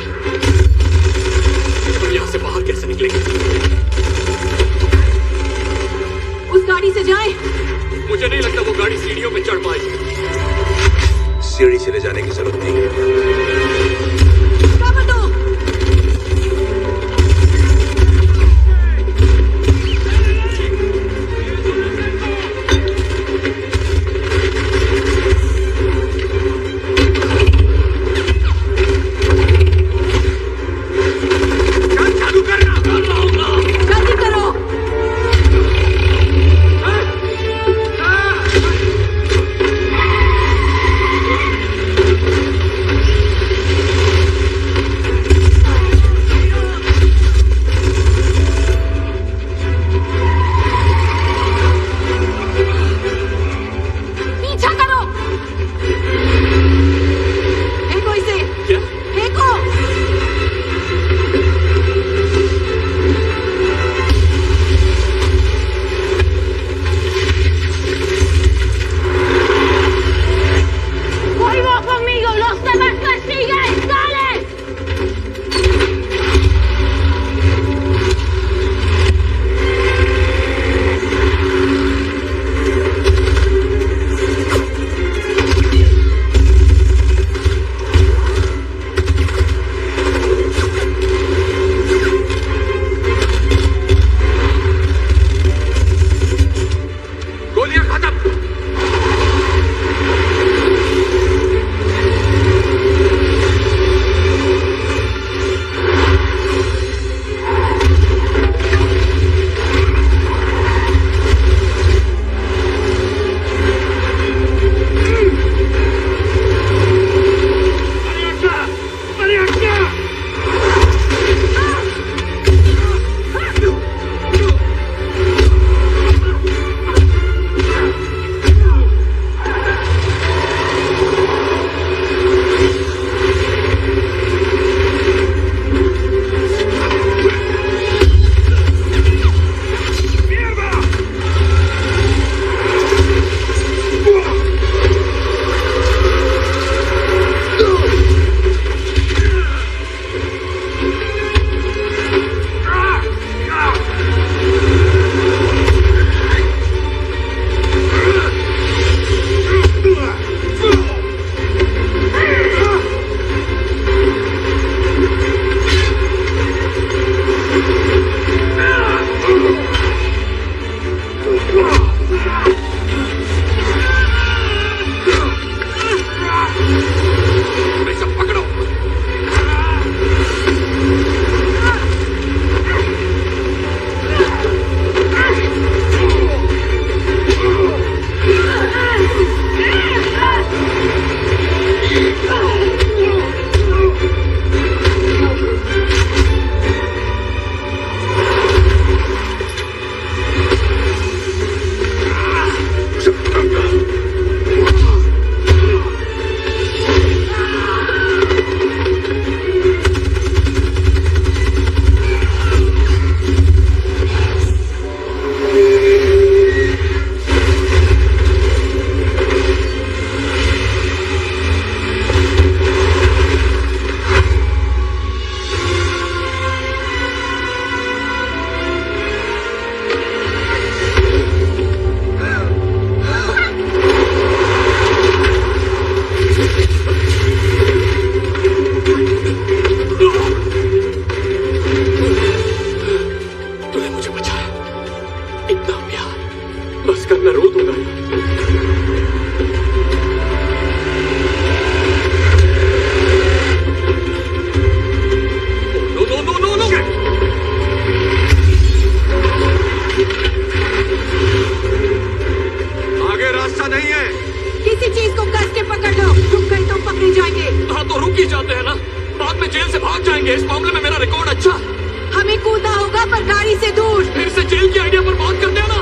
में जेल से भाग जाएंगे। इस मामले में मेरा रिकॉर्ड अच्छा है।
हमें कूदना होगा पर गाड़ी से दूर।
फिर से जेल की आइडिया पर बात करते हैं ना।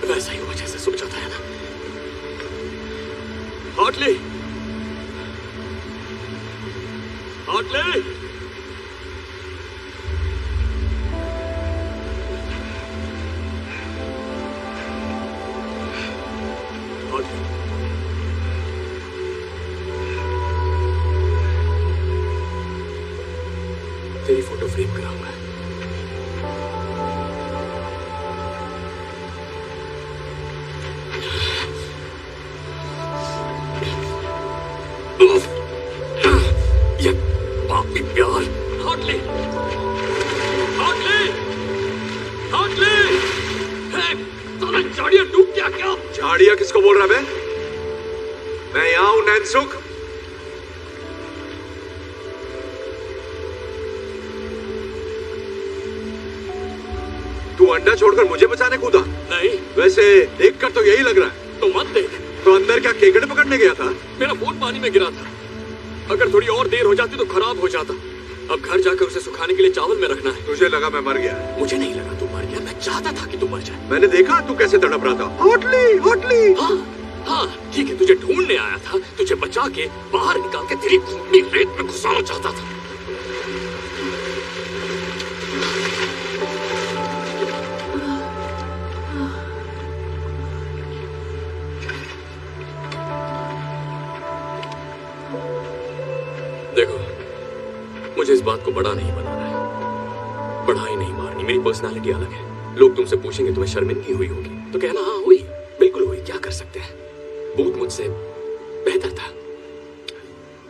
वैसा ही हुआ जैसे सोचा था, है ना? हार्टली, हार्टली, हार्टली, तेरी फोटो फ्रेम कराऊंगा। ये पापी प्यार। हार्टली, हार्टली, हार्टली, तूने झाड़ियां डूब गया क्या?
झाड़िया किसको बोल रहा है? मैं यहाँ हूं नैनसुख। तू अंडा छोड़कर मुझे बचाने कूदा?
नहीं।
वैसे देखकर तो यही लग रहा है।
तो मत देख।
तो अंदर क्या केकड़े पकड़ने गया था?
मेरा फोन पानी में गिरा था। अगर थोड़ी और देर हो जाती तो खराब हो जाता। अब घर जाकर उसे सुखाने के लिए चावल में रखना है।
तुझे लगा मैं मर गया?
मुझे नहीं लगा तू मर गया। मैं चाहता था कि तू मर जाए।
मैंने देखा तू कैसे तड़प रहा था। Hotly, hotly.
हाँ हाँ ठीक है, तुझे ढूंढने आया था। तुझे बचा के बाहर निकाल के तेरी खूनी रेत में घुसाना चाहता था। देखो, मुझे इस बात को बड़ा नहीं बनाना है। बढ़ाई नहीं मारनी। मेरी पर्सनालिटी अलग है। लोग तुमसे पूछेंगे तुम्हें शर्मिंदगी हुई होगी तो कहना हाँ हुई, बिल्कुल हुई। क्या कर सकते हैं? भूत मुझसे बेहतर था।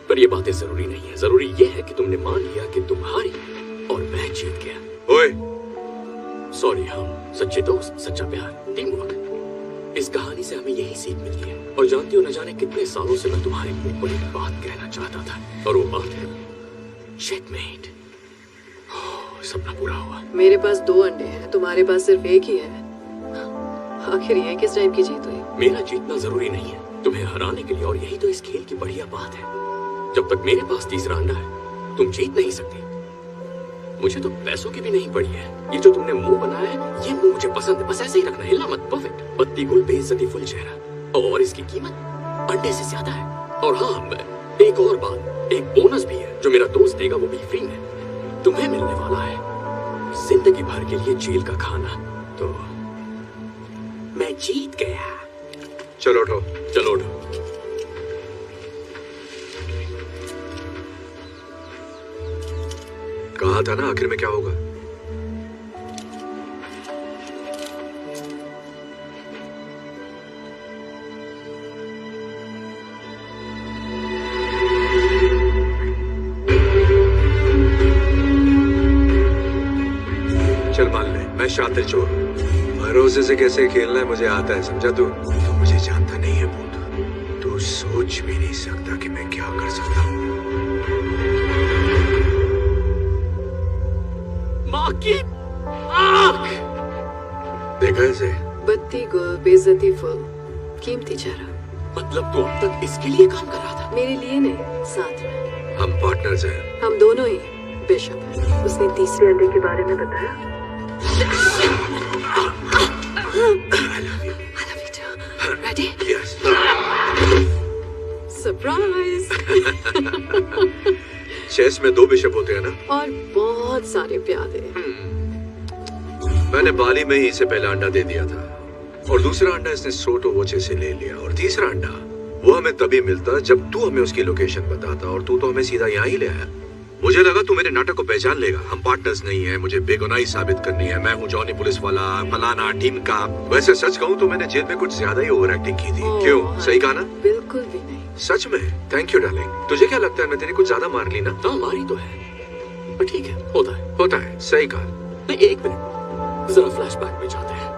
पर ये बातें जरूरी नहीं है। जरूरी ये है कि तुमने मान लिया कि तुम हारी और मैं जीत गया।
ओए,
सॉरी। हम सच्चे दोस्त, सच्चा प्यार, टीम वर्क। इस कहानी से हमें यही सीख मिलती है। और जानती हो, न जाने कितने सालों से मैं तुम्हारे मुंह पर एक बात कहना चाहता था, और वो बात है चेकमेट। सपना पूरा हुआ।
मेरे पास 2 अंडे हैं, तुम्हारे पास सिर्फ एक ही है। आखिर ये किस टाइप की जीत हुई?
मेरा जीतना जरूरी नहीं है तुम्हें हराने के लिए, और यही तो इस खेल की बढ़िया बात है। जब तक मेरे पास तीसरा अंडा है तुम जीत नहीं सकती। मुझे तो पैसों की भी नहीं पड़ी है। ये जो तुमने मुंह बनाया है, ये मुंह मुझे पसंद है। बस ऐसे ही रखना, हिलना मत। परफेक्ट। पत्ती गुल, बेइज्जती फुल चेहरा। और इसकी कीमत अंडे से ज्यादा है। और हाँ, एक और बात, एक बोनस भी है जो मेरा दोस्त देगा, वो भी फ्री में तुम्हें मिलने वाला है। जिंदगी भर के लिए जेल का खाना। तो मैं जीत गया।
चलो उठो।
चलो उठो।
कहा था ना आखिर में क्या होगा। चल मान ले, मैं शातिर चोर हूं। भरोसे से कैसे खेलना है मुझे आता है, समझा तू? तो मुझे जानता नहीं है भूत। तू सोच भी नहीं सकता कि मैं क्या कर सकता हूँ।
माँ की आँख।
देखा ऐसे?
बत्ती गुल, बेइज्जती फुल, कीमती चेहरा।
मतलब तू अब तक इसके लिए काम कर रहा था?
मेरे लिए नहीं, साथ में।
हम पार्टनर्स हैं।
हम दोनों ही बिशप। उसने तीसरे अंडे के बारे में बताया।
I love you.
I love you too. Ready?
Yes.
Surprise!
Chess में 2 बिशप होते हैं ना?
और बहुत सारे प्यादे।
मैंने बाली में ही इसे पहला अंडा दे दिया था और दूसरा अंडा इसने सोटोवोचे से ले लिया और तीसरा अंडा वो हमें तभी मिलता जब तू हमें उसकी लोकेशन बताता और तू तो हमें सीधा यहाँ ही ले आया। मुझे लगा तू मेरे नाटक को पहचान लेगा। हम पार्टनर्स नहीं है, मुझे बेगुनाही साबित करनी है। मैं हूँ जॉनी पुलिस वाला, फलाना टीम का। वैसे सच कहूँ तो मैंने जेल में कुछ ज्यादा ही ओवर एक्टिंग की थी। क्यों, सही कहा ना?
बिल्कुल भी नहीं।
सच में? Thank you darling. तुझे क्या लगता है मैं तेरी कुछ ज्यादा मार ली ना?
हाँ मारी तो है, पर ठीक है, होता है।
सही कहा।
नहीं, एक मिनट, जरा फ्लैशबैक में जाते हैं।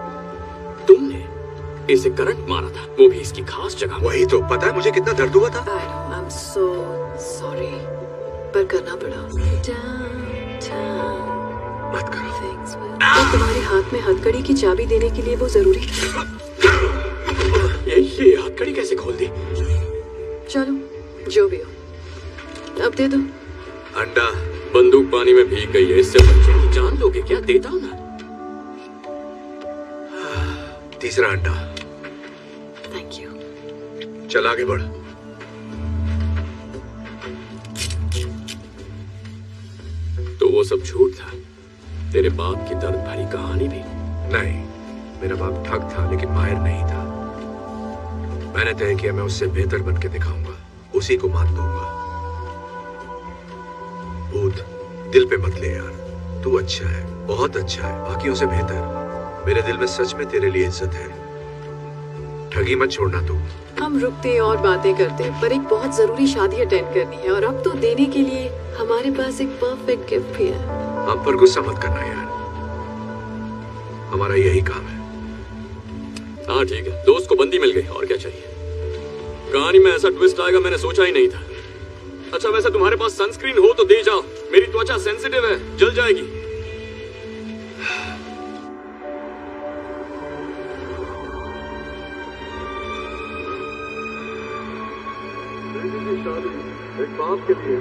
तुमने इसे करंट मारा था, वो भी इसकी खास जगह।
वही तो, पता है मुझे कितना दर्द हुआ था?
I'm so sorry, पर करना पड़ा।
मत करो।
तो तुम्हारे हाथ में हथकड़ी की चाबी देने के लिए वो जरूरी था।
ये हथकड़ी कैसे खोल दी?
चलो जो भी हो, अब दे दो।
अंडा।
बंदूक पानी में भीग गई है, इससे बच्चे की जान लोगे क्या? देता हूं ना।
तीसरा अंडा।
Thank you.
चल आगे बढ़।
तो वो सब झूठ था? तेरे बाप की दर्द भरी कहानी भी?
नहीं, मेरा बाप ठग था लेकिन माहिर नहीं था। मैंने तय किया मैं उससे बेहतर बन के दिखाऊंगा, उसी को मात दूंगा। भूत, दिल पे मत ले यार, तू अच्छा है, बहुत अच्छा है, बाकियों से बेहतर। मेरे दिल में सच में तेरे लिए इज्जत है। ठगी मत छोड़ना तू।
हम रुकते और बातें करते, पर एक बहुत जरूरी शादी अटेंड करनी है और अब तो देने के लिए हमारे पास एक परफेक्ट गिफ्ट भी है।
हम पर गुस्सा मत करना यार, हमारा यही काम है।
हाँ ठीक है, दोस्त को बंदी मिल गई, और क्या चाहिए? कहानी में ऐसा ट्विस्ट आएगा मैंने सोचा ही नहीं था। अच्छा वैसे तुम्हारे पास सनस्क्रीन हो तो दे जाओ, मेरी त्वचा सेंसिटिव है, जल जाएगी।
एक बाप के लिए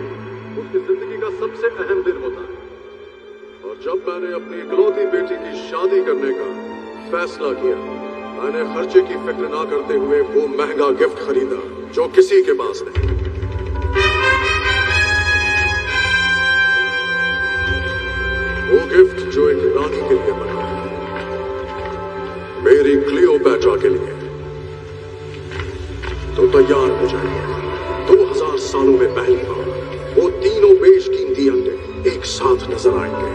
उसकी जिंदगी का सबसे अहम दिन होता है, और जब मैंने अपनी इकलौती बेटी की शादी करने का फैसला किया, मैंने खर्चे की फिक्र ना करते हुए वो महंगा गिफ्ट खरीदा जो किसी के पास नहीं। वो गिफ्ट जो एक रानी के लिए बना, मेरी क्लियोपैट्रा के लिए। तो तैयार हो जाइए, 2000 सालों में पहली बार वो तीनों बेशकीमती अंडे एक साथ नजर आएंगे।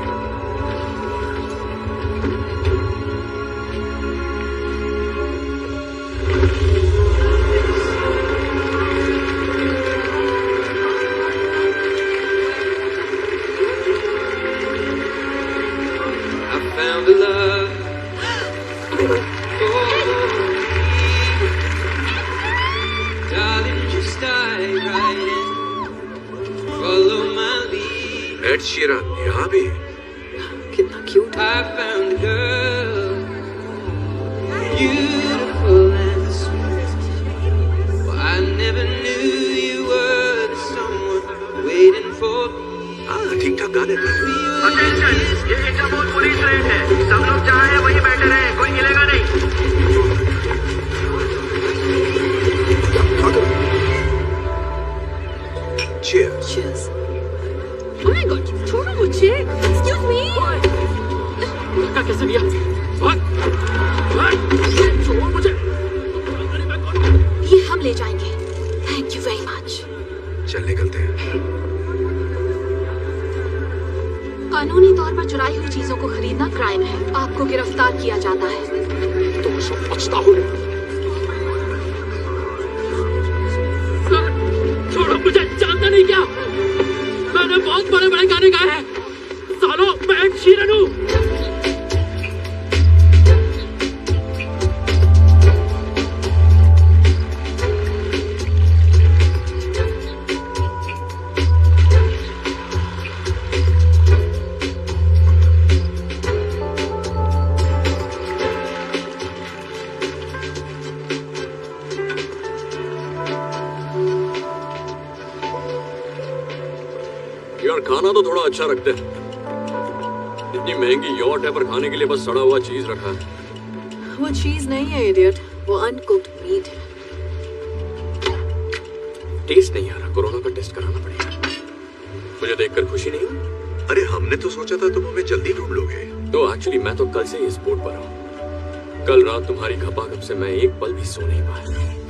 एड शीरन यहाँ भी?
कितना क्यूट है।
हाँ ठीक ठाक गाने।
अटेंशन, ये इंटरपोल पुलिस रेड है, सब लोग जहाँ हैं वहीं बैठे रहे, कोई हिलेगा नहीं।
Cheers.
Cheers.
Oh my God, छोड़ो मुझे। Excuse me.
धक्का कैसे दिया? छोड़ मुझे।
ये हम ले जाएंगे। Thank you very much.
चल निकलते हैं।
कानूनी तौर पर चुराई हुई चीजों को खरीदना क्राइम है, आपको गिरफ्तार किया जाता है।
तुम सब बचता हो।
छोड़ो मुझे, जानता नहीं क्या? मैंने बहुत बड़े बड़े गाने गाए हैं। सालों मैं एड शीरन हूँ।
यार खाना तो थोड़ा अच्छा रखते हैं। इतनी महंगी यॉट है पर खाने के लिए बस सड़ा हुआ चीज रखा है।
वो चीज नहीं है इडियट, वो अनकुक्ड मीट है।
टेस्ट नहीं आ रहा, कोरोना का टेस्ट कराना पड़ेगा। मुझे देखकर खुशी नहीं हुई?
अरे हमने तो सोचा था तुम हमें जल्दी ढूंढ लोगे।
तो एक्चुअली मैं तो कल से इस बोर्ड पर हूँ। कल रात तुम्हारी खपाखप से मैं एक पल भी सो नहीं पाया।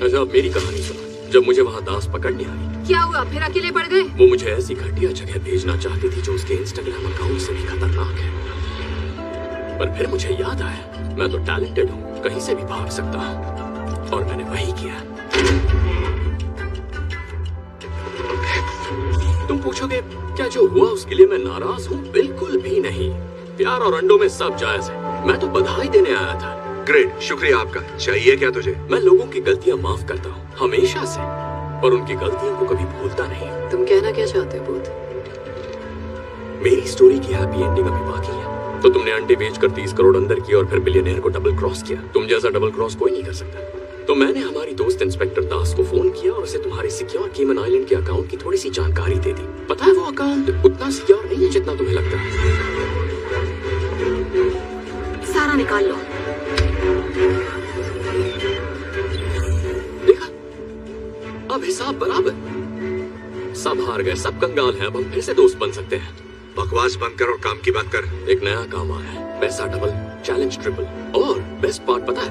अच्छा, अब मेरी कहानी सुनो। जब मुझे वहाँ दास पकड़ने आई,
क्या हुआ, फिर अकेले पड़ गए?
वो मुझे ऐसी घटिया जगह भेजना चाहती थी जो उसके इंस्टाग्राम अकाउंट से भी खतरनाक है। पर फिर मुझे याद आया, मैं तो टैलेंटेड हूँ, कहीं से भी भाग सकता हूँ, और मैंने वही किया। तुम पूछोगे क्या जो हुआ उसके लिए मैं नाराज हूँ? बिल्कुल भी नहीं। प्यार और अंडों में सब जायज है। मैं तो बधाई देने आया था।
ग्रेट, शुक्रिया आपका। चाहिए क्या तुझे?
मैं लोगों की गलतियां माफ करता हूँ, हमेशा से, पर उनकी गलतियों को कभी भूलता नहीं।
तुम कहना क्या चाहते हो भूत?
मेरी स्टोरी की हैप्पी एंडिंग अभी बाकी है। तो तुमने अंडे बेचकर 30 करोड़ अंदर किया और फिर बिलियनेयर को डबल क्रॉस किया। तुम जैसा डबल क्रॉस कोई नहीं कर सकता। तो मैंने हमारी दोस्त इंस्पेक्टर दास को फोन किया और उसे तुम्हारे सिक्योर केमन आइलैंड के अकाउंट की थोड़ी सी जानकारी दे दी। पता है वो अकाउंट उतना सिक्योर नहीं है जितना तुम्हें लगता है।
सारा निकाल लो।
देखा, अब हिसाब बराबर। सब हार गए, सब कंगाल हैं। अब हम फिर से दोस्त बन सकते हैं।
बकवास बंद कर और काम की बात कर।
एक नया काम आया है, पैसा डबल, चैलेंज ट्रिपल, और बेस्ट पार्ट पता है,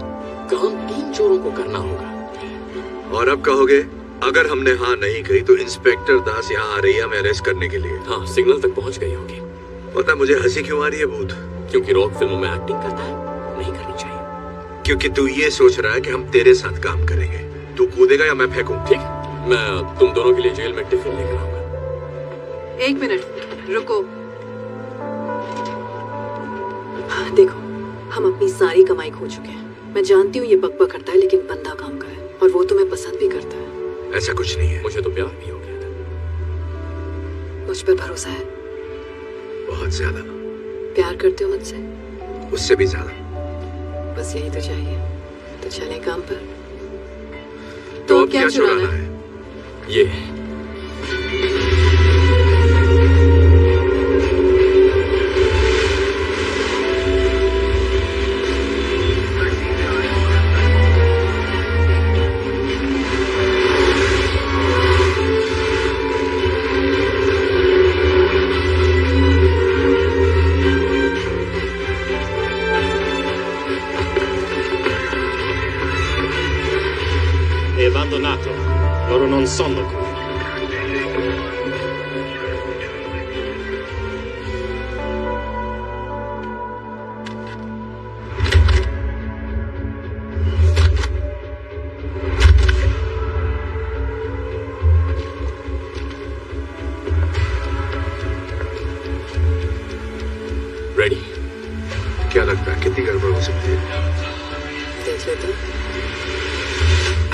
काम 3 चोरों को करना होगा।
और अब कहोगे अगर हमने हाँ नहीं कही तो इंस्पेक्टर दास यहाँ आ रही है हमें अरेस्ट करने के लिए।
हाँ, सिग्नल तक पहुंच गई होगी।
पता मुझे हंसी क्यों आ रही है भूत?
क्योंकि रॉक फिल्मों में एक्टिंग करता है, नहीं करनी चाहिए।
क्योंकि तू ये सोच रहा है कि हम तेरे साथ काम करेंगे। तू कूदेगा या मैं फेंकूं?
ठीक, मैं तुम दोनों के लिए जेल में टिफिन लेकर आऊंगा।
1 मिनट रुको। हाँ, देखो, हम अपनी सारी कमाई खो चुके हैं। मैं जानती हूँ ये बकबक करता है, लेकिन बंदा काम का है और वो तुम्हें पसंद भी करता है।
ऐसा कुछ नहीं है।
मुझे तो प्यार भी हो गया था।
मुझ पर भरोसा है?
बहुत ज्यादा।
प्यार करते हो मुझसे?
उससे भी ज्यादा।
बस यही तो चाहिए। तो चले काम पर।
तो अब क्या चुराना है?
ये
È abbandonato. Loro non sono qui.
Ready?
क्या लगता है कितनी गड़बड़ हो सकती है?
देख लेते हैं।